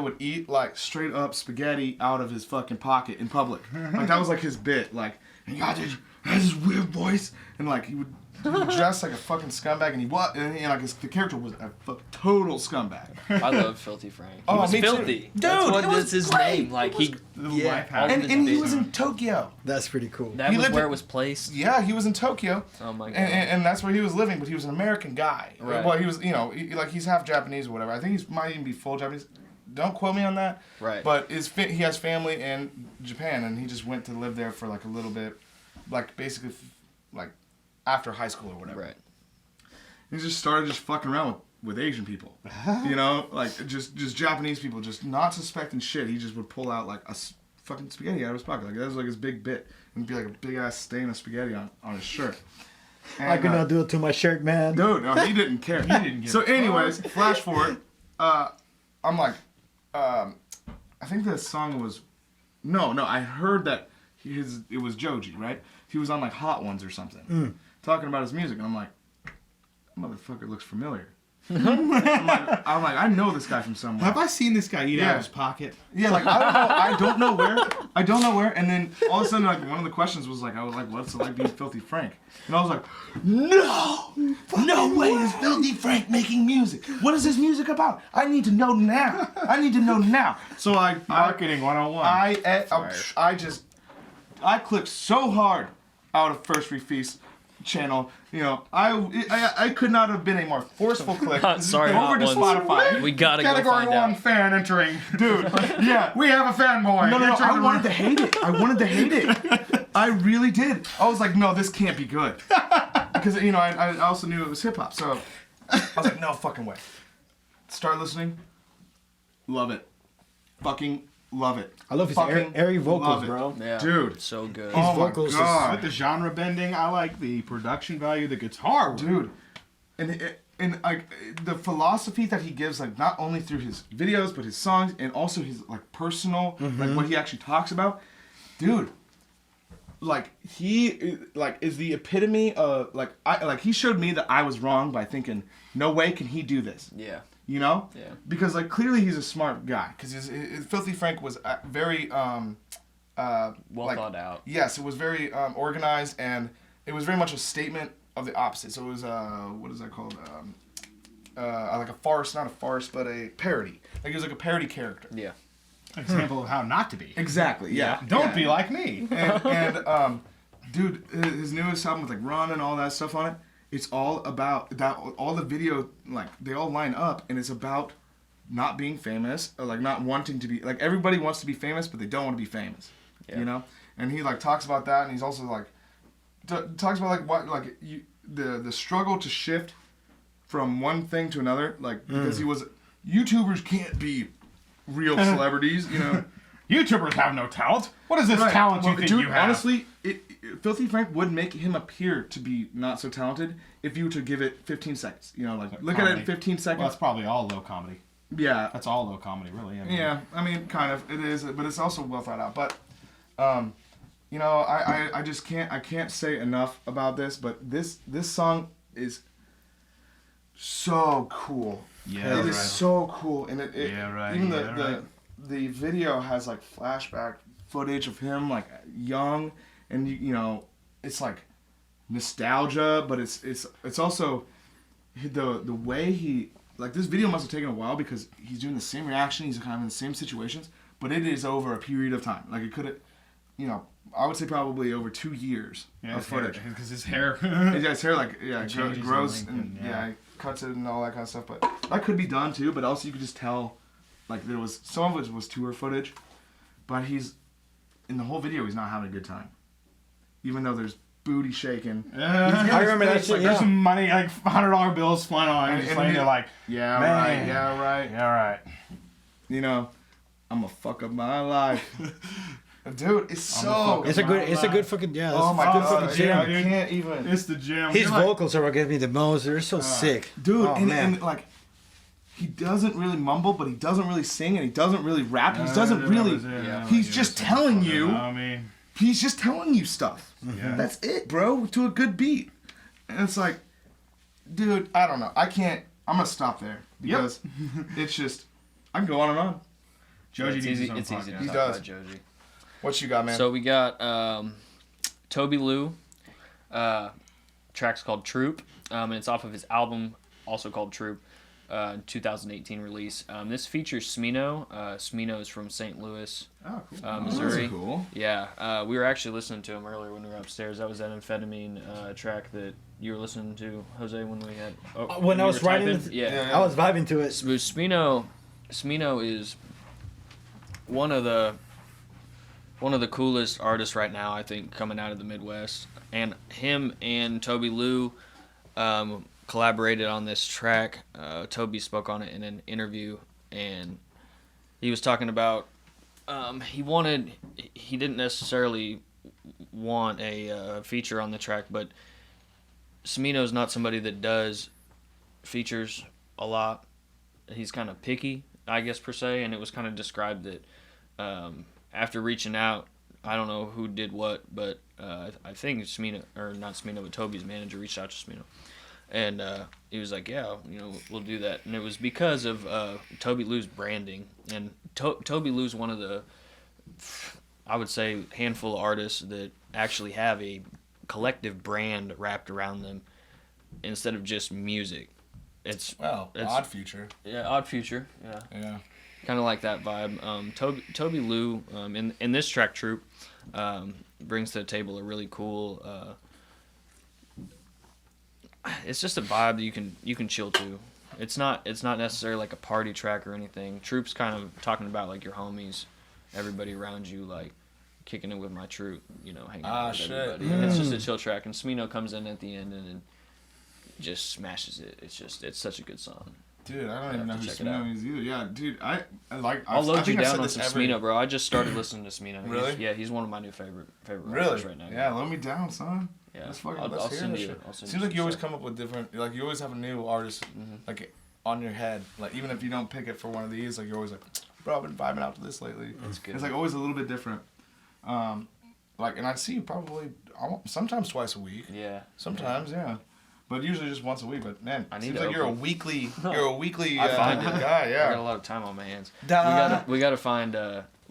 A: would eat like straight up spaghetti out of his fucking pocket in public. Like that was like his bit. Like, and you gotta has this weird voice, and like he would dress like a fucking scumbag, and the character was a total scumbag.
B: I love Filthy Frank. He
A: Oh,
B: was
A: me too.
B: filthy.
A: Dude,
B: That's
A: it was
B: his
A: great.
B: name. Like he,
D: life hack.
B: all of
A: And
B: his
A: he
B: big-
A: was in Tokyo.
C: That's pretty cool.
B: That
A: he
B: was
A: lived
B: where
A: in-
B: it was placed.
A: Yeah, he was in Tokyo.
B: Oh my god.
A: And that's where he was living, but he was an American guy.
B: Right.
A: Well, he was, he's half Japanese or whatever. I think he might even be full Japanese. Don't quote me on that.
B: Right.
A: But he has family in Japan, and he just went to live there for like a little bit, like basically, like after high school or whatever.
B: Right.
A: He just started just fucking around with Asian people. Like just Japanese people, just not suspecting shit. He just would pull out like fucking spaghetti out of his pocket. Like that was like his big bit. It'd be like a big ass stain of spaghetti on his shirt. And,
C: I could not do it to my shirt, man.
A: Dude, no, he didn't care. So, anyways, flash forward. I'm like, I think the song was, no. I heard that it was Joji, right? He was on like Hot Ones or something, talking about his music, and I'm like, motherfucker looks familiar. I'm like, I know this guy from somewhere.
D: Have I seen this guy eat out of his pocket?
A: Yeah, like I don't know where. And then all of a sudden, like one of the questions was like, what's it like being Filthy Frank? And I was like, no way is Filthy Frank making music. What is his music about? I need to know now. So
D: Marketing 101.
A: I clicked so hard out of First Free Feast channel. I could not have been a more forceful click.
B: Sorry,
A: over to
B: Hot Ones.
A: Spotify.
B: We gotta go
D: Category
B: find
D: 1
B: out.
D: fan entering.
A: Dude, yeah.
D: We have a fanboy.
A: No,
D: Entering
A: I
D: the
A: wanted
D: room.
A: to hate it. I really did. I was like, no, this can't be good. Because, I also knew it was hip-hop. So I was like, no fucking way. Start listening. Love it. Fucking love it.
C: I love his
A: Fucking
C: airy vocals,
A: love it.
C: bro.
B: Yeah.
A: Dude.
B: So good.
A: Oh my
C: vocals is-
A: God.
D: With the genre bending, I like the production value, the guitar work.
A: Dude. And like the philosophy that he gives, like not only through his videos but his songs and also his like personal, like what he actually talks about, dude. Like he like is the epitome of he showed me that I was wrong by thinking no way can he do this.
B: Yeah.
A: Yeah.
B: Because
A: like clearly he's a smart guy because his Filthy Frank was very
B: well
A: like,
B: thought out.
A: Yes, it was very organized and it was very much a statement of the opposite. So it was what is that called? Like a farce, not a farce, but a parody. Like he was like a parody character.
B: Yeah.
D: Example of how not to be.
A: Exactly. Yeah.
D: Don't be like me.
A: And dude, his newest album with like Run and all that stuff on it. It's all about that. All the video, like they all line up, and it's about not being famous, or like not wanting to be. Like everybody wants to be famous, but they don't want to be famous.
B: Yeah.
A: And he like talks about that, and he's also like talks about like what like the struggle to shift from one thing to another, like because he was YouTubers can't be real celebrities,
D: YouTubers have no talent. What is this
A: Right.
D: talent you
A: Well,
D: think
A: dude,
D: you have?
A: honestly, Filthy Frank would make him appear to be not so talented if you were to give it 15 seconds. Look at it in 15
D: Well,
A: seconds.
D: that's probably all low comedy.
A: Yeah.
D: That's all low comedy, really.
A: Yeah, I mean, kind of. It is, but it's also well thought out. But, I just can't say enough about this. But this song is so cool.
D: Yeah,
A: It is so cool, and it
D: Yeah, right,
A: even
D: yeah, right.
A: the video has like flashback footage of him like young, and it's like nostalgia, but it's also the way he like this video must have taken a while because he's doing the same reaction, he's kind of in the same situations, but it is over a period of time. Like it could have, I would say probably over 2 years of footage.
D: Because his hair.
A: Yeah, his hair
D: changes in
A: grows
D: length
A: and
D: and, yeah.
A: he cuts it and all that kind of stuff. But that could be done too. But also you could just tell, like there was some of it was tour footage, but he's in the whole video he's not having a good time, even though there's booty shaking.
C: I remember that shit.
D: There's
C: Yeah.
D: some money, like $100 bills flying on, and
A: And-
D: just
A: and
D: laying
A: he-
D: there like,
A: Yeah,
D: Man.
A: right. Yeah, right.
D: yeah, right.
A: I'm gonna fuck up my life, dude. It's so.
C: It's a good fucking yeah.
A: Oh my
C: it's a good
A: god,
C: fucking
A: dude, I
C: jam.
A: can't even.
D: It's the gym.
C: His
D: You're like,
C: vocals are what get me the most. They're so sick,
A: Dude,
C: Oh,
A: and
C: man.
A: like, he doesn't really mumble, but he doesn't really sing, and he doesn't really rap. He doesn't really. He's just telling you.
D: I mean,
A: He's just telling you stuff.
D: yeah.
A: That's it, bro. To a good beat, and it's like, dude, I don't know. I can't. I'm gonna stop there because it's just. I can go on and on.
D: Joji
B: It's
D: needs
B: easy.
D: his own
B: It's easy to
D: podcast.
A: He
B: talk
A: does.
B: about Joji.
A: What you got, man?
B: So we got Toby Lou, Track's called Troop, and it's off of his album, also called Troop, 2018 release. This features Smino. Smino is from St. Louis, Missouri.
A: That's cool.
B: Yeah, we were actually listening to him earlier when we were upstairs. That was that amphetamine track that you were listening to, Jose, when we had.
C: When I was writing, I was vibing to it.
B: Smino is one of the coolest artists right now, I think, coming out of the Midwest. And him and Toby Lou collaborated on this track. Toby spoke on it in an interview, and he was talking about he didn't necessarily want a feature on the track, but Smino's not somebody that does features a lot. He's kind of picky, I guess, per se, and it was kind of described that after reaching out, I don't know who did what, but I think Smino, or not Smino, but Toby's manager reached out to Smino. And he was like, yeah, we'll do that. And it was because of Toby Lou's branding. And Toby Lou's one of the, I would say, handful of artists that actually have a collective brand wrapped around them instead of just music. It's
A: Odd Future.
B: Yeah, Odd Future. Yeah.
A: Yeah.
B: Kind of like that vibe. Toby Lou in this track Troop brings to the table a really cool. It's just a vibe that you can chill to. It's not necessarily like a party track or anything. Troop's kind of talking about like your homies, everybody around you, like kicking it with my troop, hanging out with everybody. And it's just a chill track, and Smino comes in at the end and just smashes it. It's such a good song.
A: Dude, I don't even know who Smino is either. Yeah, dude,
B: I'll load you down on some Smino, bro. I just started listening to Smino.
A: Really?
B: He's one of my new favorite
A: really?
B: rappers right now.
A: Yeah, load me down, son.
B: Yeah,
A: I'll send you. Seems like you always come up with different. Like you always have a new artist, like on your head. Like even if you don't pick it for one of these, like you're always like, bro, I've been vibing out to this lately.
B: That's good.
A: It's like always a little bit different. And I see you probably sometimes twice a week.
B: Yeah.
A: Sometimes, yeah. But usually just once a week. But man,
B: I need
A: seems
B: to
A: like you're a weekly
B: I find it.
A: guy. Yeah.
B: I got a lot of time on my hands. We gotta find.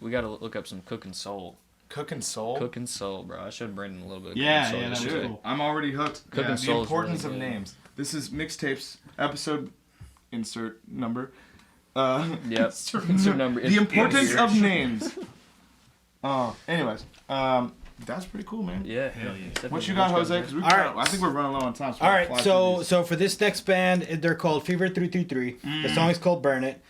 B: We gotta look up some Cooking Soul.
A: Cooking Soul.
B: Cooking Soul, bro. I showed Brennan a little bit. Of
D: Yeah,
B: Cooking Soul
D: that was
B: yesterday.
D: cool.
A: I'm already hooked.
B: Cooking Soul.
A: The importance
B: is really
A: of
B: good.
A: names. This is Mixtapes episode insert number.
B: Yep. Insert number.
A: The importance of names. Anyways, that's pretty cool, man.
B: Yeah.
D: Hell yeah.
A: What you got, Jose? Because I think we're running low on time. So
C: All right, so for this next band, they're called Fever 333. The song is called Burn It.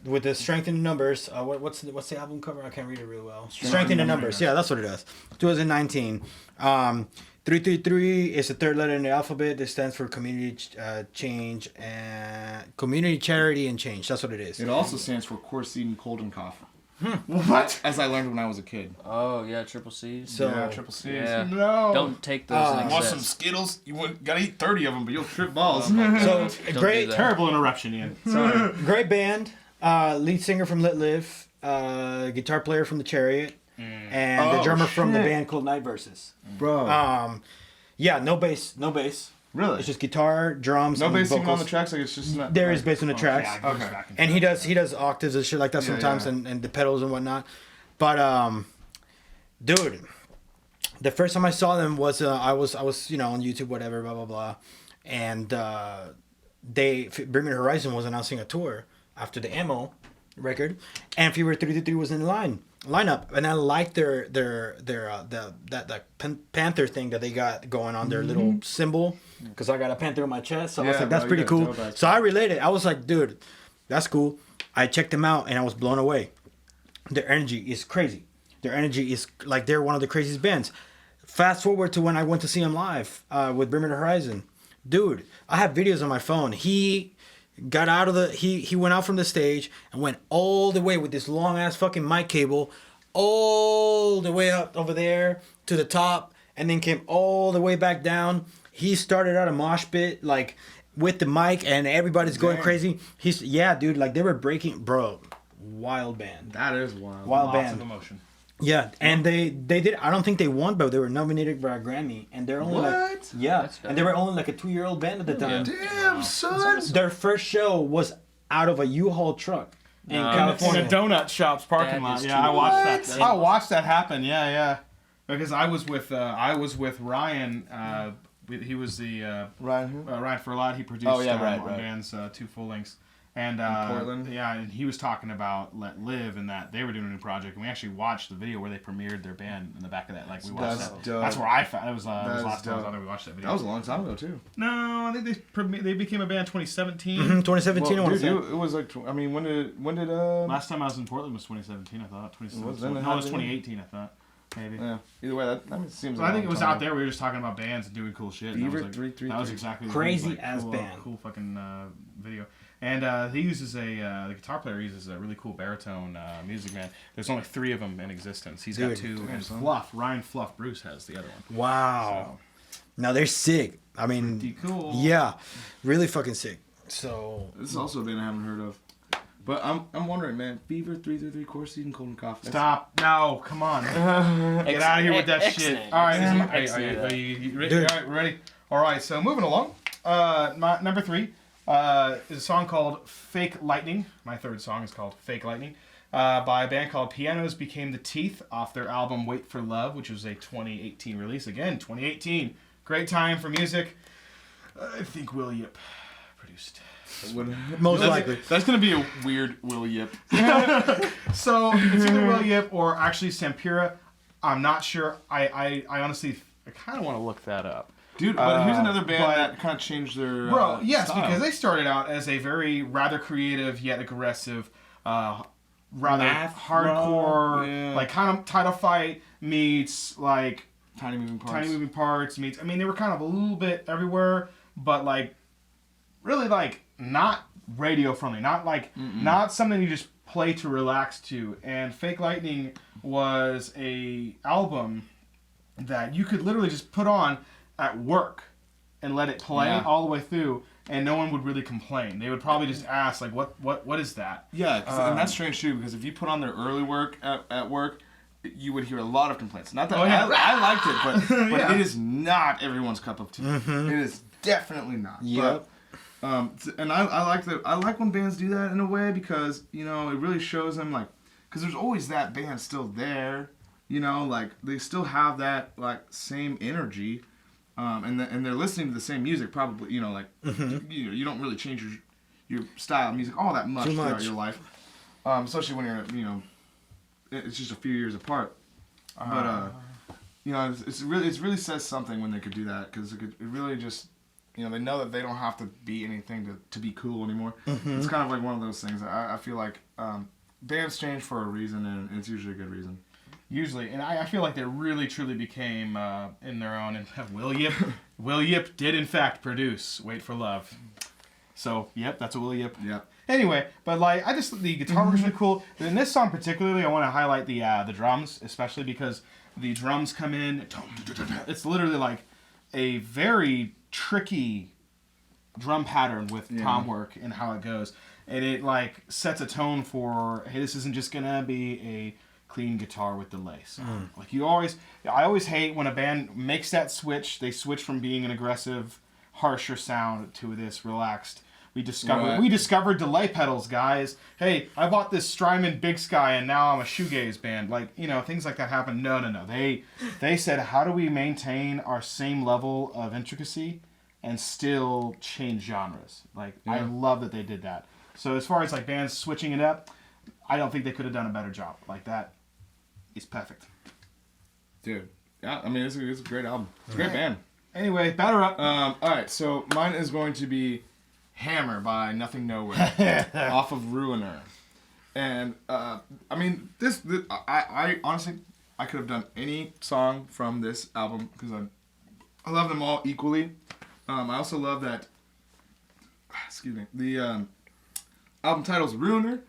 C: With the Strength in the Numbers. What's the album cover? I can't read it real well. Strength in the Numbers. Yeah, that's what it is. 2019. 333 is the third letter in the alphabet. This stands for community change and community charity and change. That's what it is.
A: It also stands for Quercetin cold and cough. What? As I learned when I was a kid.
B: Oh yeah, triple C's.
C: So
A: Yeah, triple C's.
B: Yeah.
A: No.
B: Don't take those in
A: Want
B: excess.
A: some Skittles? You gotta eat 30 of them, but you'll trip balls.
C: So
B: Don't
C: great,
B: do that.
D: Terrible interruption, Ian.
B: Sorry.
C: great band. Lead singer from Let Live, guitar player from the Chariot, and the drummer from the band called Night Versus.
A: Bro.
C: Yeah, no bass.
A: Really?
C: It's just guitar, drums,
A: No
C: and
A: bass even on
C: vocals.
A: the tracks? Like it's just not...
C: There is bass on the tracks.
D: Yeah, it goes
A: Okay.
D: back and
C: And
D: forth.
C: he does octaves and shit like that sometimes,
A: yeah.
C: and the pedals and whatnot. But dude, the first time I saw them was I was on YouTube, whatever, blah blah blah, and Bring Me the Horizon was announcing a tour after the Ammo record, and Fever 333 was in the lineup, and I liked their that panther thing that they got going on, their little symbol, because I got a panther on my chest, so I was like, that's
A: bro,
C: pretty
A: you
C: cool.
A: got dope ass
C: So I related. I was like, dude, that's cool. I checked them out and I was blown away. Their energy is crazy. Their energy is like they're one of the craziest bands. Fast forward to when I went to see them live with Bring Me the Horizon. Dude, I have videos on my phone. He got out of he went out from the stage and went all the way with this long ass fucking mic cable all the way up over there to the top, and then came all the way back down. He started out a mosh pit like with the mic, and everybody's going crazy. Dude, like they were breaking, bro. Wild band.
A: That is wild.
C: Wild
D: Lots
C: band.
D: of emotion.
C: Yeah, and they did. I don't think they won, but they were nominated for a Grammy, and they're only
A: What?
C: and they were only like a 2-year-old band at the time.
A: Damn, son.
C: Their first show was out of a U-Haul truck in
B: No.
D: In
C: California.
D: a donut shop's parking
B: That
D: lot.
B: is
D: Yeah, I
B: too
D: watched
B: much.
D: that. I watched that happen. Yeah, yeah. Because I was with Ryan. He was the
A: Ryan who?
D: Ryan for a lot. He produced
B: Oh, yeah,
D: on
B: right.
D: Band's 2 full lengths. And
A: Portland?
D: yeah, and he was talking about Let Live and that they were doing a new project, and we actually watched the video where they premiered their band in the back of that. Like we watched
A: That's
D: that.
A: dope.
D: That's where I found it was.
A: That's
D: last time I was
A: dope.
D: on there. We watched that video.
A: That was a long time ago too.
D: No, I think they became a band 2017.
C: 2017. I
A: Well,
C: want to
A: dude,
C: say.
A: it was like I mean when did
D: Last time I was in Portland was 2017. I thought 2017.
A: Was then it
D: No, it was
A: happened?
D: 2018. I thought maybe.
A: Yeah. Either way, that seems.
D: So
A: like
D: I think
A: a
D: it was
A: long time
D: out there. We were just talking about bands and doing cool shit. And
A: Beaver
D: that was,
A: 333.
D: that was exactly
C: Crazy
D: like,
C: ass
D: cool,
C: band.
D: Cool fucking video. And he uses the guitar player uses a really cool baritone Music Man. There's only 3 of them in existence. He's got
C: Dude,
D: 2, and
A: son.
D: Ryan Fluff Bruce has the other one.
C: Wow. Now they're sick. I mean,
D: Pretty cool.
C: yeah, really fucking sick. So
A: This is also a band I haven't heard of. But I'm wondering, man. Beaver 333 Course Seed and Golden Coffee.
D: Stop! No, come on. Get out of here with that shit. All right, are you ready? All right, ready? All right, so moving along. My number 3 is a song called "Fake Lightning." My third song is called "Fake Lightning," by a band called Pianos Became the Teeth off their album "Wait for Love," which was a 2018 release. Again, 2018, great time for music. I think Will Yip produced.
C: most likely.
A: That's gonna be a weird Will Yip.
D: So it's either Will Yip or actually Sampura. I'm not sure. I honestly, I kind of want to look that up.
A: Dude, but here's another band
D: but-
A: that kind of changed their
D: Yes,
A: style.
D: because they started out as a very rather creative yet aggressive, rather
A: Math
D: hardcore,
A: rock, yeah.
D: like kind of title fight meets like
A: Tiny Moving Parts.
D: tiny moving parts meets. I mean, they were kind of a little bit everywhere, but like really like not radio friendly, not like not something you just play to relax to. And Fake Lightning was a album that you could literally just put on at work and let it play
A: Yeah.
D: all the way through, and no one would really complain. They would probably just ask like, what is that?
A: Yeah, and that's strange too because if you put on their early work at work, you would hear a lot of complaints. Not that
D: Oh, yeah.
A: I liked it, but
D: Yeah.
A: it is not everyone's cup of tea. It is definitely not.
C: Yep.
A: And I like that. I like when bands do that in a way because it really shows them like, because there's always that band still there. Like they still have that like same energy, and they're listening to the same music probably. You don't really change your style of music all that much
C: Too
A: throughout
C: much.
A: your life, especially when you're it's just a few years apart. But it really says something when they could do that because it really just. They know that they don't have to be anything to be cool anymore. It's kind of like one of those things. I feel like bands change for a reason, and it's usually a good reason.
D: Usually, and I feel like they really truly became in their own. And Will Yip did in fact produce "Wait for Love." So yep, that's a Will Yip.
A: Yeah.
D: Anyway, but like the guitar work is really cool. In this song particularly, I want to highlight the drums, especially because the drums come in. It's literally like a very tricky drum pattern with tom work and how it goes, and it like sets a tone for, hey, this isn't just gonna be a clean guitar with delay sound. Like I always hate when a band makes that switch. They switch from being an aggressive, harsher sound to this relaxed. We discovered delay pedals, guys. Hey, I bought this Strymon Big Sky and now I'm a shoegaze band. Like, things like that happen. No. They said, how do we maintain our same level of intricacy and still change genres? Like, I love that they did that. So as far as like bands switching it up, I don't think they could have done a better job. Like that is perfect.
A: Dude. Yeah, I mean, it's a great album. It's a great band.
D: Anyway, batter up.
A: All right, so mine is going to be Hammer by Nothing Nowhere off of Ruiner. And, I mean, I honestly, I could have done any song from this album because I love them all equally. I also love that, the album title's Ruiner,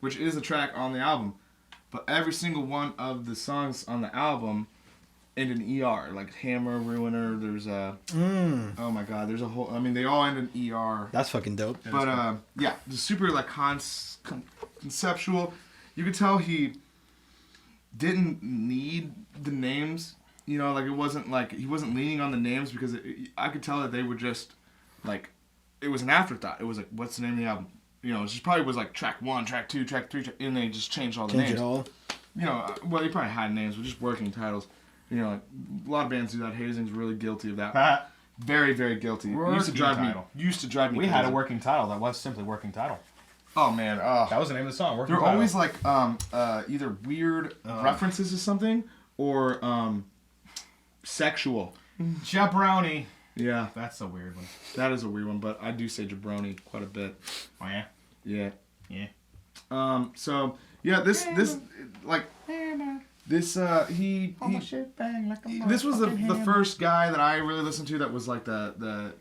A: which is a track on the album. But every single one of the songs on the album end in ER, like Hammer, Ruiner, there's oh my god, there's a whole, I mean, they all end in ER.
C: That's fucking dope.
A: But, yeah, just super, like, conceptual. You could tell he didn't need the names, like, it wasn't, like, he wasn't leaning on the names because I could tell that they were just, like, it was an afterthought. It was like, what's the name of the album? It just probably was, like, track 1, track 2, track 3, and they just changed all the names.
C: Change it all.
A: Well, they probably had names, but just working titles. You know, like, a lot of bands do that. Hazing's really guilty of that. Very, very guilty. Used to drive me
D: We
A: crazy.
D: had a working title that was simply Working Title.
A: Oh man,
D: That was the name of the song. Working
A: there were
D: Title.
A: always like either weird references to something or sexual.
D: Jabroni.
A: Yeah,
D: That's a weird one.
A: that is a weird one, but I do say jabroni quite a bit.
D: Oh yeah.
A: Yeah.
D: Yeah.
A: So yeah, this like this he this was the first guy that I really listened to that was like the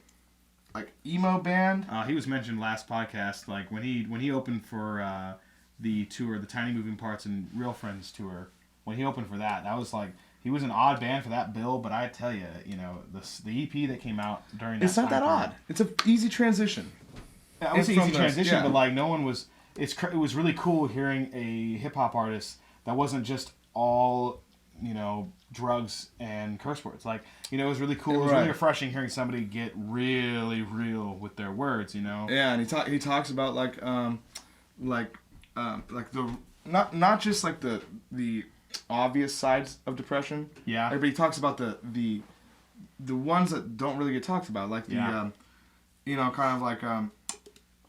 A: like emo band.
D: He was mentioned last podcast, like when he opened for the tour, the Tiny Moving Parts and Real Friends tour. When he opened for that was like he was an odd band for that bill, but I tell you, you know, the EP that came out during that
A: It's not that
D: time
A: odd. It's an easy transition.
D: It was an
A: From
D: easy
A: this,
D: transition,
A: yeah.
D: but like no one was. It was really cool hearing a hip hop artist that wasn't just all, you know, drugs and curse words. Like, you know, it was really cool. It was really
A: Right.
D: refreshing hearing somebody get really real with their words. You know.
A: Yeah, and he talks about like the not just like the obvious sides of depression.
D: Yeah.
A: But he talks about the ones that don't really get talked about, like the
D: Yeah.
A: you know, kind of like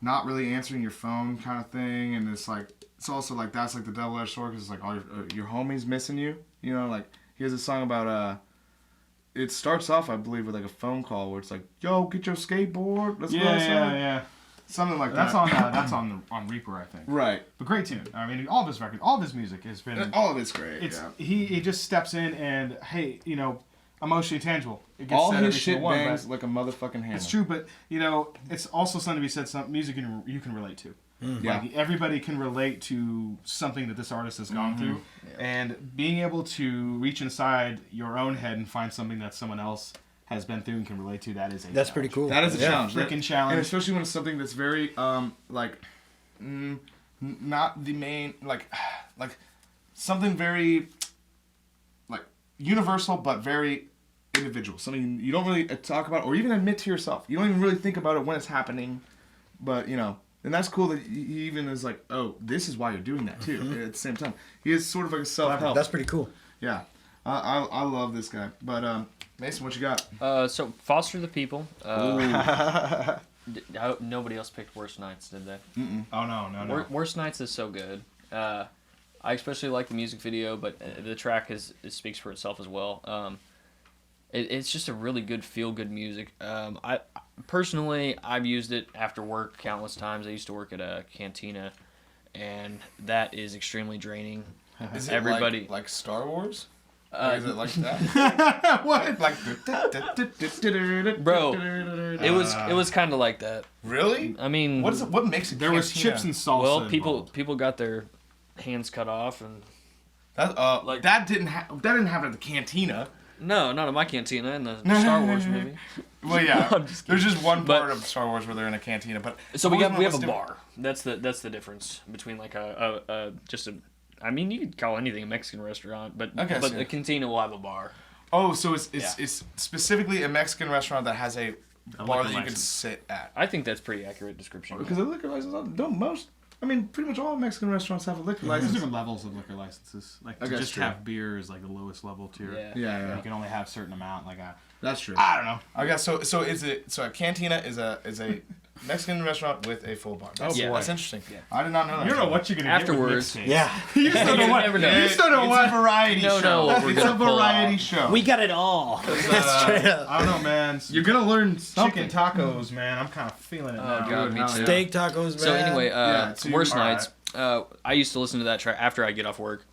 A: not really answering your phone kind of thing, and it's also like that's like the double-edged sword because it's like all your homies missing you. You know, like he has a song about it starts off I believe with like a phone call where it's like, yo, get your skateboard, let's go outside.
D: Yeah.
A: Something like
D: That's
A: that.
D: on Reaper, I think.
A: Right.
D: But great tune. I mean, all of his records, all of his music has been.
A: All of it's great.
D: It's
A: yeah.
D: he just steps in and hey, you know, emotionally tangible. It gets
A: All
D: said
A: his
D: every
A: shit
D: single one,
A: bangs
D: but
A: like a motherfucking hammer.
D: it's true, but you know, it's also something to be said. Some music you can relate to.
A: Yeah.
D: Like everybody can relate to something that this artist has gone through, and being able to reach inside your own head and find something that someone else has been through and can relate to, that is a
C: That's
D: challenge.
C: pretty cool.
A: That is a challenge.
D: Freaking challenge.
A: And especially when it's something that's very not the main like something very like universal but very individual. Something you don't really talk about or even admit to yourself. You don't even really think about it when it's happening, but you know. And that's cool that he even is like, oh, this is why you're doing that too. At the same time, he is sort of like a self-help.
C: That's pretty cool.
A: Yeah, I love this guy. But Mason, what you got?
B: So Foster the People. Nobody else picked Worst Nights, did they?
D: Oh no.
B: Worst Nights is so good. I especially like the music video, but the track it speaks for itself as well. It's just a really good feel-good music. I personally, I've used it after work countless times. I used to work at a cantina, and that is extremely draining.
A: Is it
B: Everybody,
A: like Star Wars? Is it like that?
D: What?
A: Like
B: bro, it was kind of like that.
A: Really?
B: I mean,
A: What is it? What makes it?
D: There was
A: cantina?
D: chips and salsa.
B: well,
D: involved.
B: people got their hands cut off, and
A: That
B: like-
A: that didn't happen at the cantina.
B: no, not in my cantina in the Star Wars movie.
A: Well, yeah.
B: I'm just
A: There's just one
B: But-
A: part of Star Wars where they're in a cantina, but
B: So we have a
A: what's
B: bar. That's the difference between like just a. I mean, you could call anything a Mexican restaurant, but
A: I guess, yeah.
B: the cantina will have a bar.
A: Oh, so it's
B: Yeah.
A: it's specifically a Mexican restaurant that has a bar
D: liquor
A: that you can
D: license.
A: sit at.
B: I think that's pretty accurate description.
A: Because the liquor license, don't most. I mean, pretty much all Mexican restaurants have a liquor
D: There's
A: license.
D: different levels of liquor licenses. Like
A: I
D: to
A: guess
D: just
A: true.
D: have beer is like the lowest level tier.
B: Yeah.
A: Yeah.
D: You can only have a certain amount. Like
A: That's true.
D: I don't know.
A: I guess so. So a cantina is a Mexican restaurant with a full bar. That's,
B: boy.
A: that's interesting.
B: Yeah.
A: I did not know that.
D: You don't know what you're gonna
B: Afterwards-
D: get with mixtapes.
C: Yeah.
D: You still
B: You
D: don't want.
B: never know.
D: You still don't
A: It's
D: want.
A: a variety
B: You don't
A: show.
B: know what we're
A: It's a
B: gonna pull
A: variety
B: off.
A: show.
C: We got it all. Straight up.
D: I don't know, man.
A: You're gonna learn
D: Chicken
A: something.
D: tacos, man. I'm kind of feeling it
B: Oh
D: now.
B: god, me
A: hell
B: too.
A: yeah.
C: Steak tacos, man.
B: So anyway,
A: Yeah, so
B: Worst
A: all
B: Nights. I used to listen to that track after I get off work.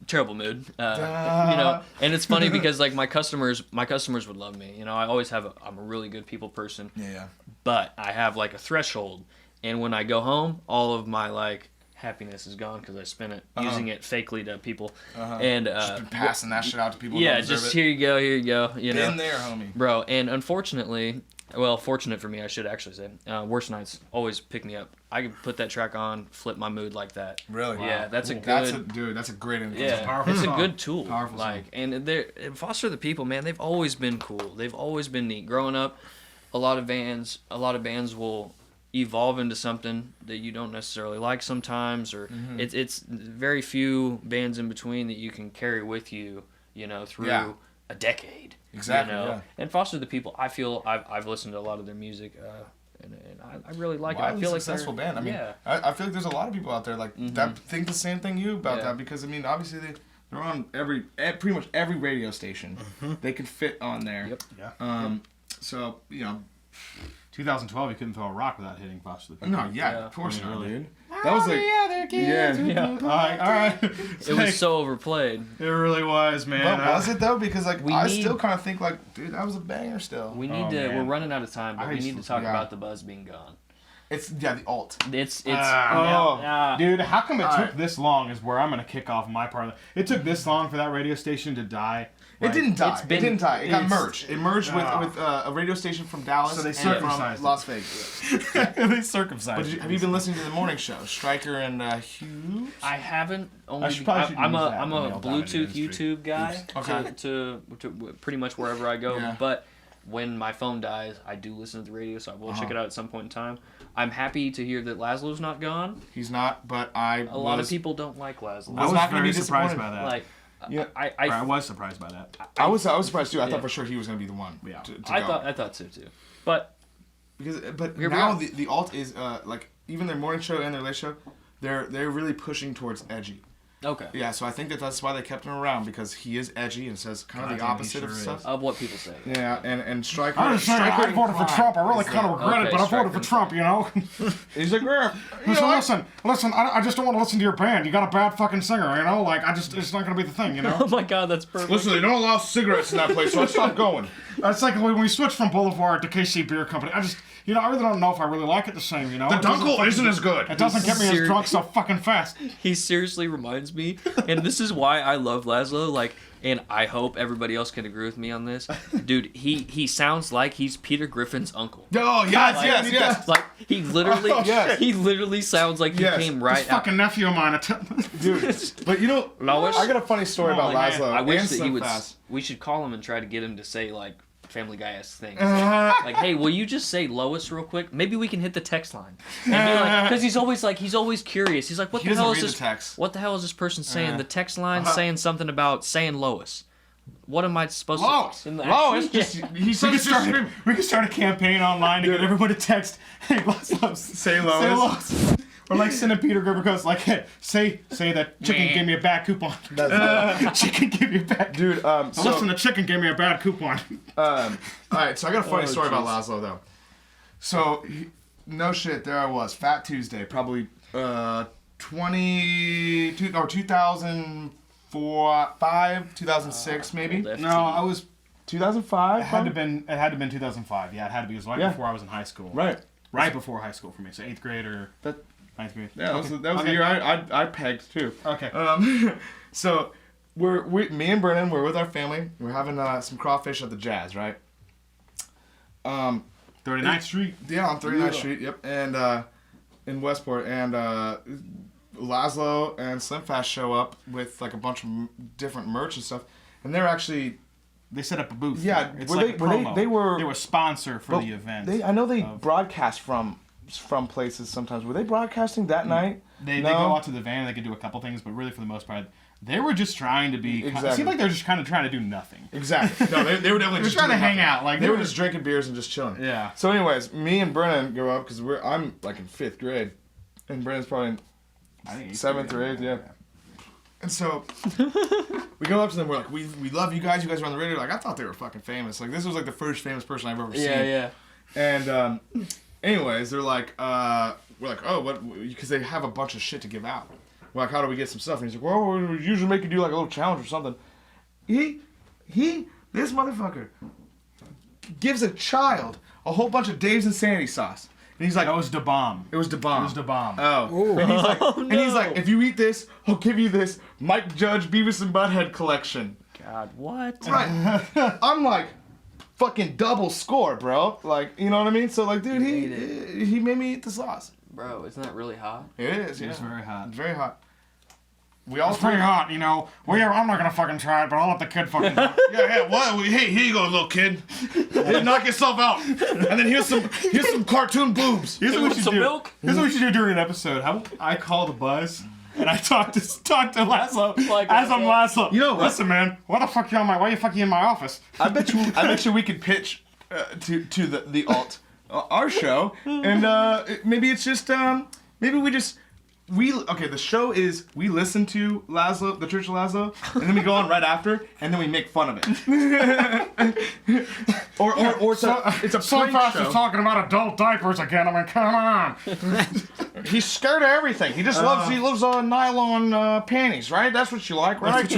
B: Terrible mood, you know. And it's funny because like my customers would love me. You know, I always I'm a really good people person,
A: Yeah.
B: but I have like a threshold, and when I go home, all of my like happiness is gone because I spent it using it fakely to people, and
A: Just been passing that shit out to people. who
B: yeah,
A: don't deserve
B: just
A: it.
B: here you go, you know.
A: Been there, homie.
B: Bro, and unfortunately, well, fortunate for me, I should actually say, Worst Nights always pick me up. I can put that track on, flip my mood like that.
A: Really?
B: Yeah, that's a good.
A: That's a great influence.
B: Yeah,
D: powerful
B: it's
D: song.
B: a good tool.
A: Powerful song.
B: like, and they're Foster the People, man. They've always been cool. They've always been neat. Growing up, a lot of bands will evolve into something that you don't necessarily like sometimes, or it's very few bands in between that you can carry with you through a decade.
A: Exactly. Yeah.
B: And Foster the People, I feel I've listened to a lot of their music, and I really like it. I feel like
A: successful band. I mean,
B: yeah.
A: I feel like there's a lot of people out there that think the same thing you about that, because I mean, obviously they're on pretty much every radio station. They can fit on there.
B: Yep.
D: Yeah.
A: So
D: 2012, you couldn't throw a rock without hitting Foster the People.
A: No, of course not,
D: really.
A: dude. That was like,
B: Yeah.
D: All right.
B: It was so overplayed.
D: It really was, man.
A: but was it though? Because like I
B: need-
A: still kind of think like, dude, that was a banger still.
B: We need to.
D: man.
B: We're running out of time, but
D: I
B: we
D: used
B: need to
D: to-
B: talk
A: yeah.
B: about the buzz being gone.
A: It's the alt.
B: It's.
D: Dude, how come it
A: All
D: took
A: right.
D: this long is where I'm going to kick off my part of it. It took this long for that radio station to die.
A: It didn't die.
B: it's been-
A: It didn't die. It got
D: it's-
A: merged. It merged with a radio station from Dallas
D: So they
A: and
D: circumcised
A: from
D: it.
A: Las Vegas.
D: They circumcised.
A: But have you been listening to the morning show, Stryker and Hughes?
B: I haven't. Only.
D: probably
B: I'm
D: use
B: a
D: that
B: I'm
D: when
B: a
D: they'll dive into
B: Bluetooth
D: the industry.
B: YouTube guy
A: Okay.
B: to pretty much wherever I go.
A: Yeah.
B: But when my phone dies, I do listen to the radio, so I will check it out at some point in time. I'm happy to hear that Laszlo's not gone.
A: He's not, but
B: A lot of people don't like Laszlo.
D: I was
A: not gonna
D: very
A: be
D: surprised
A: disappointed.
D: by that.
B: Like,
A: Yeah.
D: I was surprised by that.
A: I was surprised too. I
B: Yeah.
A: thought for sure he was gonna be the one.
D: Yeah.
A: To
B: I
A: go.
B: thought so too. But
A: But
B: Here we
A: now
B: are.
A: the alt is like even their morning show and their late show, they're really pushing towards edgy.
B: okay.
A: Yeah, so I think that's why they kept him around, because he is edgy and says kind of the
D: Goddamn, he
A: opposite
D: sure
A: of
D: is.
A: stuff.
B: Of what people say.
A: Yeah, and Stryker.
D: I was saying, I voted for Trump. I really kind of regret
B: Okay,
D: it, but I voted
B: Stryker.
D: for Trump, you know?
A: He's like,
D: Listen, I just don't want to listen to your band. You got a bad fucking singer, you know? Like, it's not going to be the thing, you know?
B: Oh my God, that's perfect.
A: listen, they don't allow cigarettes in that place, so I stopped going.
D: It's like when we switched from Boulevard to KC Beer Company. I just, I really don't know if I really like it the same, you know?
A: The
D: It doesn't
A: Dunkel
D: fucking-
A: isn't as good.
D: It doesn't get me as
B: Serious.
D: drunk so fucking fast.
B: He seriously reminds me, and this is why I love Laszlo. Like, and I hope everybody else can agree with me on this, dude. He sounds like he's Peter Griffin's uncle.
A: Oh yes, yes.
B: Like he literally,
A: yes.
B: he literally sounds like he
A: Yes.
B: came
D: This
B: right out.
D: fucking nephew of mine.
A: Dude, but
B: Lois?
A: I got a funny story
D: Oh,
A: about
D: man.
A: Laszlo.
B: I wish
A: and
B: that he would.
A: Fast.
B: We should call him and try to get him to say like Family Guy-esque things.
A: Uh-huh.
B: Like, hey, will you just say Lois real quick? Maybe we can hit the text line. Because he's always curious. He's like, what
A: He
B: the
A: doesn't
B: hell is
A: read the
B: this?
A: text.
B: What the hell is this person saying?
A: Uh-huh.
B: The text line saying something about saying Lois. What am I supposed
A: Lois.
B: to?
A: Lois. Just he says
D: We could start a campaign online to get everyone to text, hey, let's
A: Say Lois.
D: Say Lois. Or like sending Peter Griffin goes like, hey, say that chicken gave me a bad coupon. Chicken gave me a bad.
A: Dude,
D: Listen, the chicken gave me a bad coupon.
A: all right, so I got a funny story about Laszlo though. So, no shit, there I was, Fat Tuesday, probably 2005, 2006 maybe.
B: Old FT.
D: No, I was.
A: 2005.
D: It had to been 2005. Yeah, it had to be. It was right
A: Yeah.
D: before I was in high school.
A: Right.
D: Right before high school for me. So 8th grade or
A: That
D: 9th grade.
A: yeah, that was
D: Okay.
A: the year I pegged too.
D: Okay.
A: So me and Brennan, we're with our family. We're having some crawfish at the Jazz, right?
D: 39th Street.
A: Yeah, on 39th Street. Yep, and in Westport, and Laszlo and Slim Fast show up with like a bunch of different merch and stuff, and they're actually
D: They set up a booth.
A: Yeah,
D: there. It's
A: were
D: like
A: they-
D: a
A: were they-
D: promo.
A: they were-
D: They were sponsor for the event.
A: I know they
D: of-
A: broadcast from places sometimes. Were they broadcasting that night?
D: They
A: No?
D: go out to the van and they can do a couple things, but really for the most part, they were just trying to be. It
A: Exactly.
D: seemed like they were just kind of trying to do nothing.
A: Exactly. No, they were definitely
D: They were
A: just
D: trying to
A: doing
D: hang
A: nothing.
D: out. Like
A: They were just drinking beers and just chilling.
D: Yeah.
A: So, anyways, me and Brennan go up because I'm like in 5th grade, and Brennan's probably in
D: I think
A: 7th or 8th. Yeah. And so we go up to them. We're like, we love you guys. You guys are on the radio. Like, I thought they were fucking famous. Like, this was like the first famous person I've ever seen.
B: Yeah.
A: And anyways, they're like, we're like, oh, what? Because they have a bunch of shit to give out. We're like, how do we get some stuff? And he's like, well, we usually make you do like a little challenge or something. This motherfucker gives a child a whole bunch of Dave's Insanity sauce. And he's like,
D: That was the bomb.
A: it was the bomb.
D: It was the bomb.
A: Oh. And he's like, and he's
B: no.
A: like, if you eat this, I'll give you this Mike Judge Beavis and Butthead collection.
B: God, what?
A: Right. I'm like, fucking double score, bro. Like, you know what I mean? So like, dude, he made me eat the sauce.
B: Bro, isn't that really hot?
A: It is, yeah.
D: It's very hot.
A: It's very hot. We all
D: It's pretty hot, you know. Well, yeah, I'm not gonna fucking try it, but I'll let the kid fucking.
A: Yeah, what? Hey, here you go, little kid. Knock yourself out. And then here's some cartoon boobs.
D: Here's what we
B: want
D: should
B: some
D: do.
B: milk?
D: Here's what we should do during an episode. How I call the buzz, and I talked to Laszlo
B: Like
D: as I'm Laszlo.
A: You know what?
D: Listen, man, why the fuck why you fucking in my office?
A: I bet you we could pitch to the alt our show, and maybe it's just maybe the show is we listen to Laszlo, the Church of Laszlo, and then we go on right after, and then we make fun of it. or it's a
D: So
A: prank
D: fast
A: show.
D: is talking about adult diapers again. I mean, come on.
A: He's scared of everything. He just loves nylon panties, right? That's what you like, right?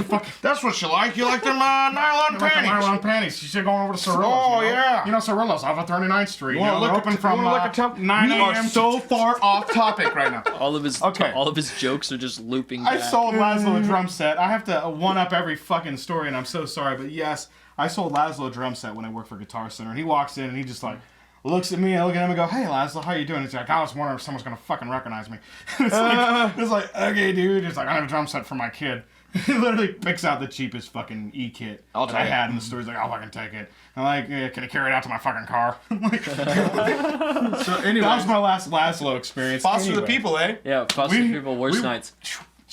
A: That's what you like. You like them nylon
D: Like the
A: panties.
D: nylon panties. You should go over to Cirillo's.
A: Oh,
D: you know?
A: yeah.
D: You know Cirillo's off of 39th Street.
A: You
D: You know,
A: wanna
D: they're
A: look
D: open
A: at,
D: from
A: you wanna look at top?
D: 9
A: We
D: a.m.
A: are so far off topic right now.
B: All of his jokes are just looping
D: I
B: back.
D: sold Laszlo a drum set. I have to one-up every fucking story, and I'm so sorry, but yes, I sold Laszlo a drum set when I worked for Guitar Center, and he walks in and he just like looks at me and I look at him and go, "Hey Laszlo, how you doing?" He's like, "I was wondering if someone's gonna fucking recognize me." It's like, okay, dude. It's like, I have a drum set for my kid. He literally picks out the cheapest fucking E-kit that I had in the store. He's like, "I'll fucking take it." I'm like, "Yeah, can I carry it out to my fucking car?" I'm like,
A: So anyway,
D: that was my last Laszlo experience.
A: foster the
D: Anyway.
A: people, eh?
B: Yeah, foster people, worst
D: we-
B: nights.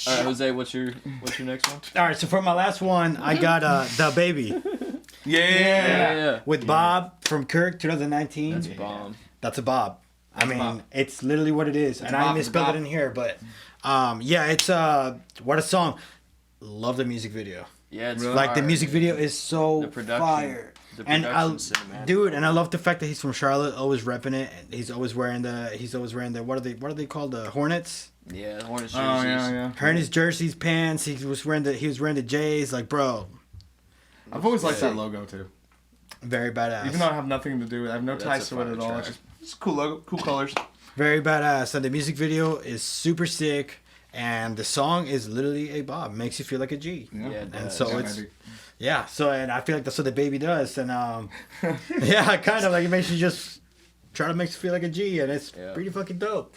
B: All right, Jose, what's your next one?
C: All right, so for my last one, I got The Baby
B: Yeah.
C: with Bob from Kirk 2019.
B: That's bomb.
C: That's a Bob. I mean,
A: Bob.
C: it's literally what it is. And
A: Bob,
C: I
A: it's
C: misspelled
A: Bob.
C: it in here, but yeah, it's what a song. Love the music video.
B: Yeah, it's
A: Really?
C: Like the
B: fire.
C: music video is so
B: The production.
C: fire.
B: The
C: And
B: production's cinematic.
C: dude, and I love the fact that he's from Charlotte, always repping it. And he's always wearing the what are they called, the Hornets?
B: Yeah, the Hornets
A: Oh
B: jerseys.
A: yeah.
C: Hornets jerseys, pants. He was wearing the J's. Like, bro,
A: I've always liked that logo too.
C: very badass.
A: Even though I have nothing to do with it, I have no
B: That's
A: ties
B: a
A: to it
B: fire
A: at all.
B: track.
A: It's a cool logo, cool colors.
C: Very badass. And the music video is super sick. And the song is literally a Bob. Makes you feel like a G.
B: Yeah, it
C: And
B: does.
C: so
A: Yeah,
C: it's
A: maybe.
C: yeah. So and I feel like that's what the Baby does. And yeah, kind of like it makes you just try to make you feel like a G, and it's
B: Yeah.
C: pretty fucking dope.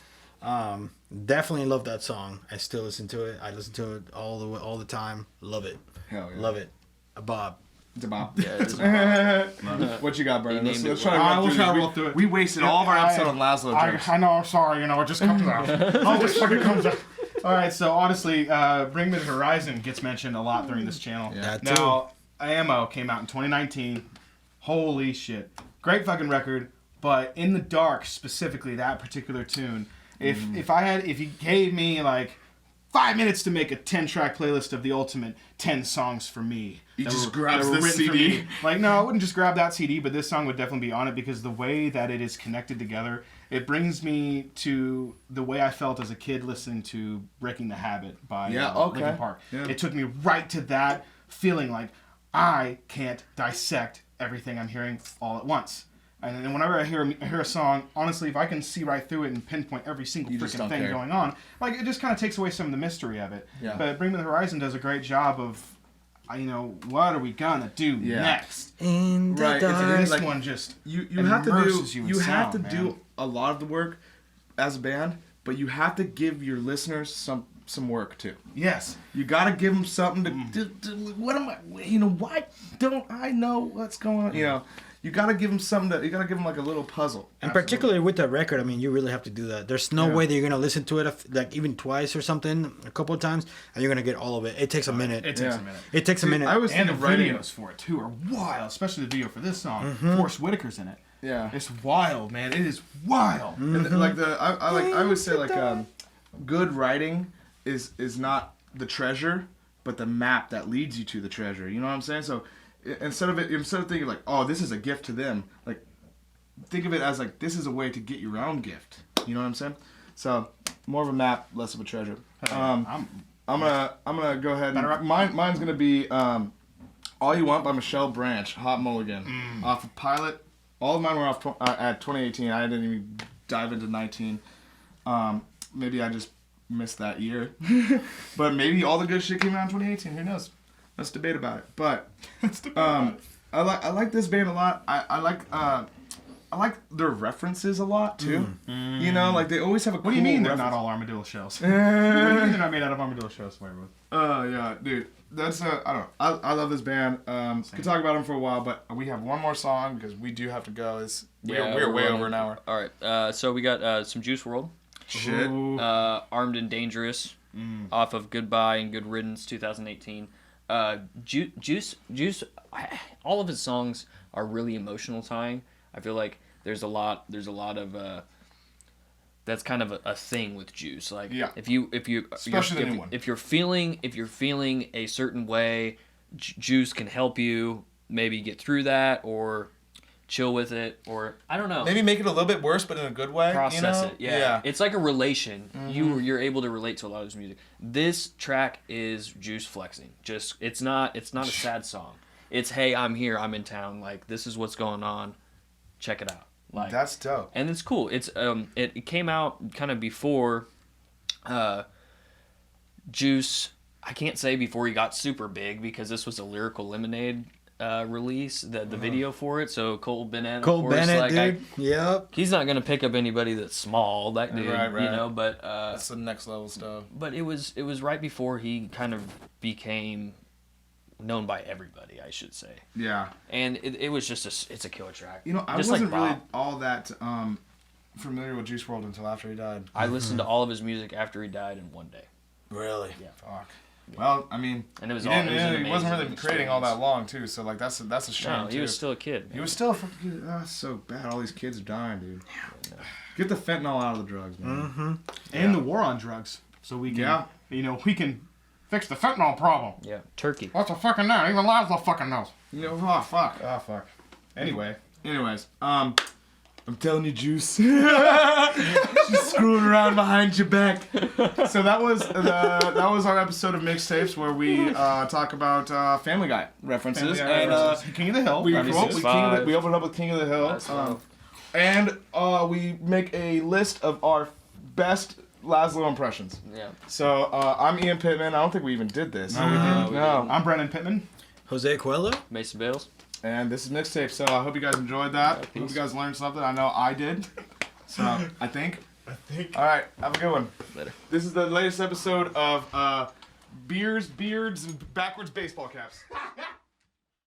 C: Definitely love that song. I still listen to it. I listen to it all the time. Love it.
A: Hell yeah.
C: Love it. A Bob.
A: It's a Bob.
B: Yeah, it is a
A: What you got, Brennan?
B: He
A: Let's,
B: named
A: let's
B: it
A: try to
D: well.
A: run
D: We'll
A: through
D: try to
A: this.
D: roll through it.
A: We wasted all of our episode on Laszlo jokes.
D: I know, I'm sorry, it just comes out. It just fucking comes out. Alright, so honestly, Bring Me the Horizon gets mentioned a lot during this channel.
C: Yeah,
D: Now, Ammo came out in 2019. Holy shit. Great fucking record, but In the Dark, specifically that particular tune, if you gave me like 5 minutes to make a 10-track playlist of the ultimate 10 songs for me.
A: He
D: that
A: just
D: were-
A: grabs
D: that were
A: this
D: written for
A: CD.
D: me. Like, no, I wouldn't just grab that CD, but this song would definitely be on it because the way that it is connected together, it brings me to the way I felt as a kid listening to Breaking the Habit by
A: Okay.
D: Linkin Park.
A: Yeah.
D: It took me right to that feeling like I can't dissect everything I'm hearing all at once. And then whenever I hear a song, honestly, if I can see right through it and pinpoint every single
A: You just
D: freaking
A: don't
D: thing
A: care.
D: going on, like it just kind of takes away some of the mystery of it.
A: Yeah.
D: But Bring Me the Horizon does a great job of, what are we gonna do
A: Yeah.
D: next?
C: In the
A: Right,
C: dark.
A: it's
D: This
A: like-
D: one just
A: You have to do
D: immerses you in
A: you have
D: sound,
A: to
D: man.
A: do a lot of the work as a band, but you have to give your listeners some work too.
D: yes.
A: You gotta give them something to what am I? Why don't I know what's going on? You gotta give them something. You gotta give them like a little puzzle.
C: And particularly with that record, I mean, you really have to do that. There's no way that you're gonna listen to it like even twice or something, a couple of times, and you're gonna get all of it. It takes a minute.
D: It takes
A: Yeah.
D: a minute.
C: It takes a minute.
A: I was
D: And the
A: thinking writing.
D: videos for it too are wild, especially the video for this song.
C: Mm-hmm.
D: Forrest Whitaker's in it.
A: Yeah.
D: It's wild, man. It is wild.
A: And like I would say good writing is not the treasure, but the map that leads you to the treasure. You know what I'm saying? So instead of thinking like, oh, this is a gift to them, like think of it as like this is a way to get your own gift. You know what I'm saying? So more of a map, less of a treasure. I'm gonna go ahead and mine's gonna be All You Want by Michelle Branch, Hot Mulligan, off of Pilot. All of mine were off at 2018. I didn't even dive into 19. Maybe I just missed that year, but maybe all the good shit came out in 2018. Who knows? Let's debate about it. But I like this band a lot. I like their references a lot too. Like they always have a.
D: What do you mean they're not all armadillo shells? What do you mean they're not made out of armadillo shells?
A: Oh yeah, dude. That's I don't know. I love this band. Could talk about them for a while, but we have one more song because we do have to go. We're way over an hour.
B: All right, so we got some Juice WRLD,
A: Shit.
B: Armed and Dangerous, off of Goodbye and Good Riddance 2018. Juice, all of his songs are really emotional tying. I feel like there's a lot of that's kind of a thing with Juice. Like if you
D: Especially the new one.
B: if you're feeling a certain way, Juice can help you maybe get through that or chill with it, or I don't know.
A: Maybe make it a little bit worse, but in a good way.
B: Process
A: you know?
B: it. Yeah. It's like a relation. You're able to relate to a lot of his music. This track is Juice flexing. Just it's not a sad song. It's, hey, I'm here, I'm in town. Like, this is what's going on. Check it out. Like,
A: that's dope.
B: And it's cool. It's it came out kind of before Juice. I can't say before he got super big because this was a Lyrical Lemonade release, the video for it. So Cole Bennett,
C: dude. Yep.
B: He's not gonna pick up anybody that's small, that dude,
A: right.
B: you know. But
A: That's the next level stuff.
B: But it was right before he kind of became known by everybody, I should say.
A: Yeah.
B: And it was just it's a killer track.
A: You know, I
B: just
A: wasn't
B: like
A: really
B: Bob.
A: all that familiar with Juice WRLD until after he died.
B: I listened to all of his music after he died in one day.
A: Really?
B: Yeah.
A: Fuck. Well, I mean,
B: And it was
A: he,
B: all,
A: didn't,
B: it was an
A: he wasn't really
B: amazing
A: creating all that
B: experience.
A: long too, so like that's a shame.
B: No, he
A: too.
B: was still a kid.
A: He was still a fucking. That's so bad. All these kids are dying, dude. Get the fentanyl out of the drugs, man.
D: And the war on drugs, so we can, we can fix the fentanyl problem.
B: Yeah, Turkey.
D: What's a fucking know? Even Laszlo fucking knows.
A: You know, oh fuck. Anyways, I'm telling you, Juice. She's screwing around behind your back. So that was our episode of Mixtapes where we talk about Family Guy references.
D: King of the Hill.
A: We
B: References.
A: open up with King of the Hill. And we make a list of our best Laszlo impressions.
B: Yeah.
A: So I'm Ian Pittman. I don't think we even did this.
D: No, we didn't.
A: No.
D: I'm Brennan Pittman.
C: Jose Coelho.
B: Mason Bales.
A: And this is Mixtape, so I hope you guys enjoyed that. Hope you guys learned something. I know I did. So, I think. All right, have a good one.
B: Later.
A: This is the latest episode of Beards, and Backwards Baseball Caps.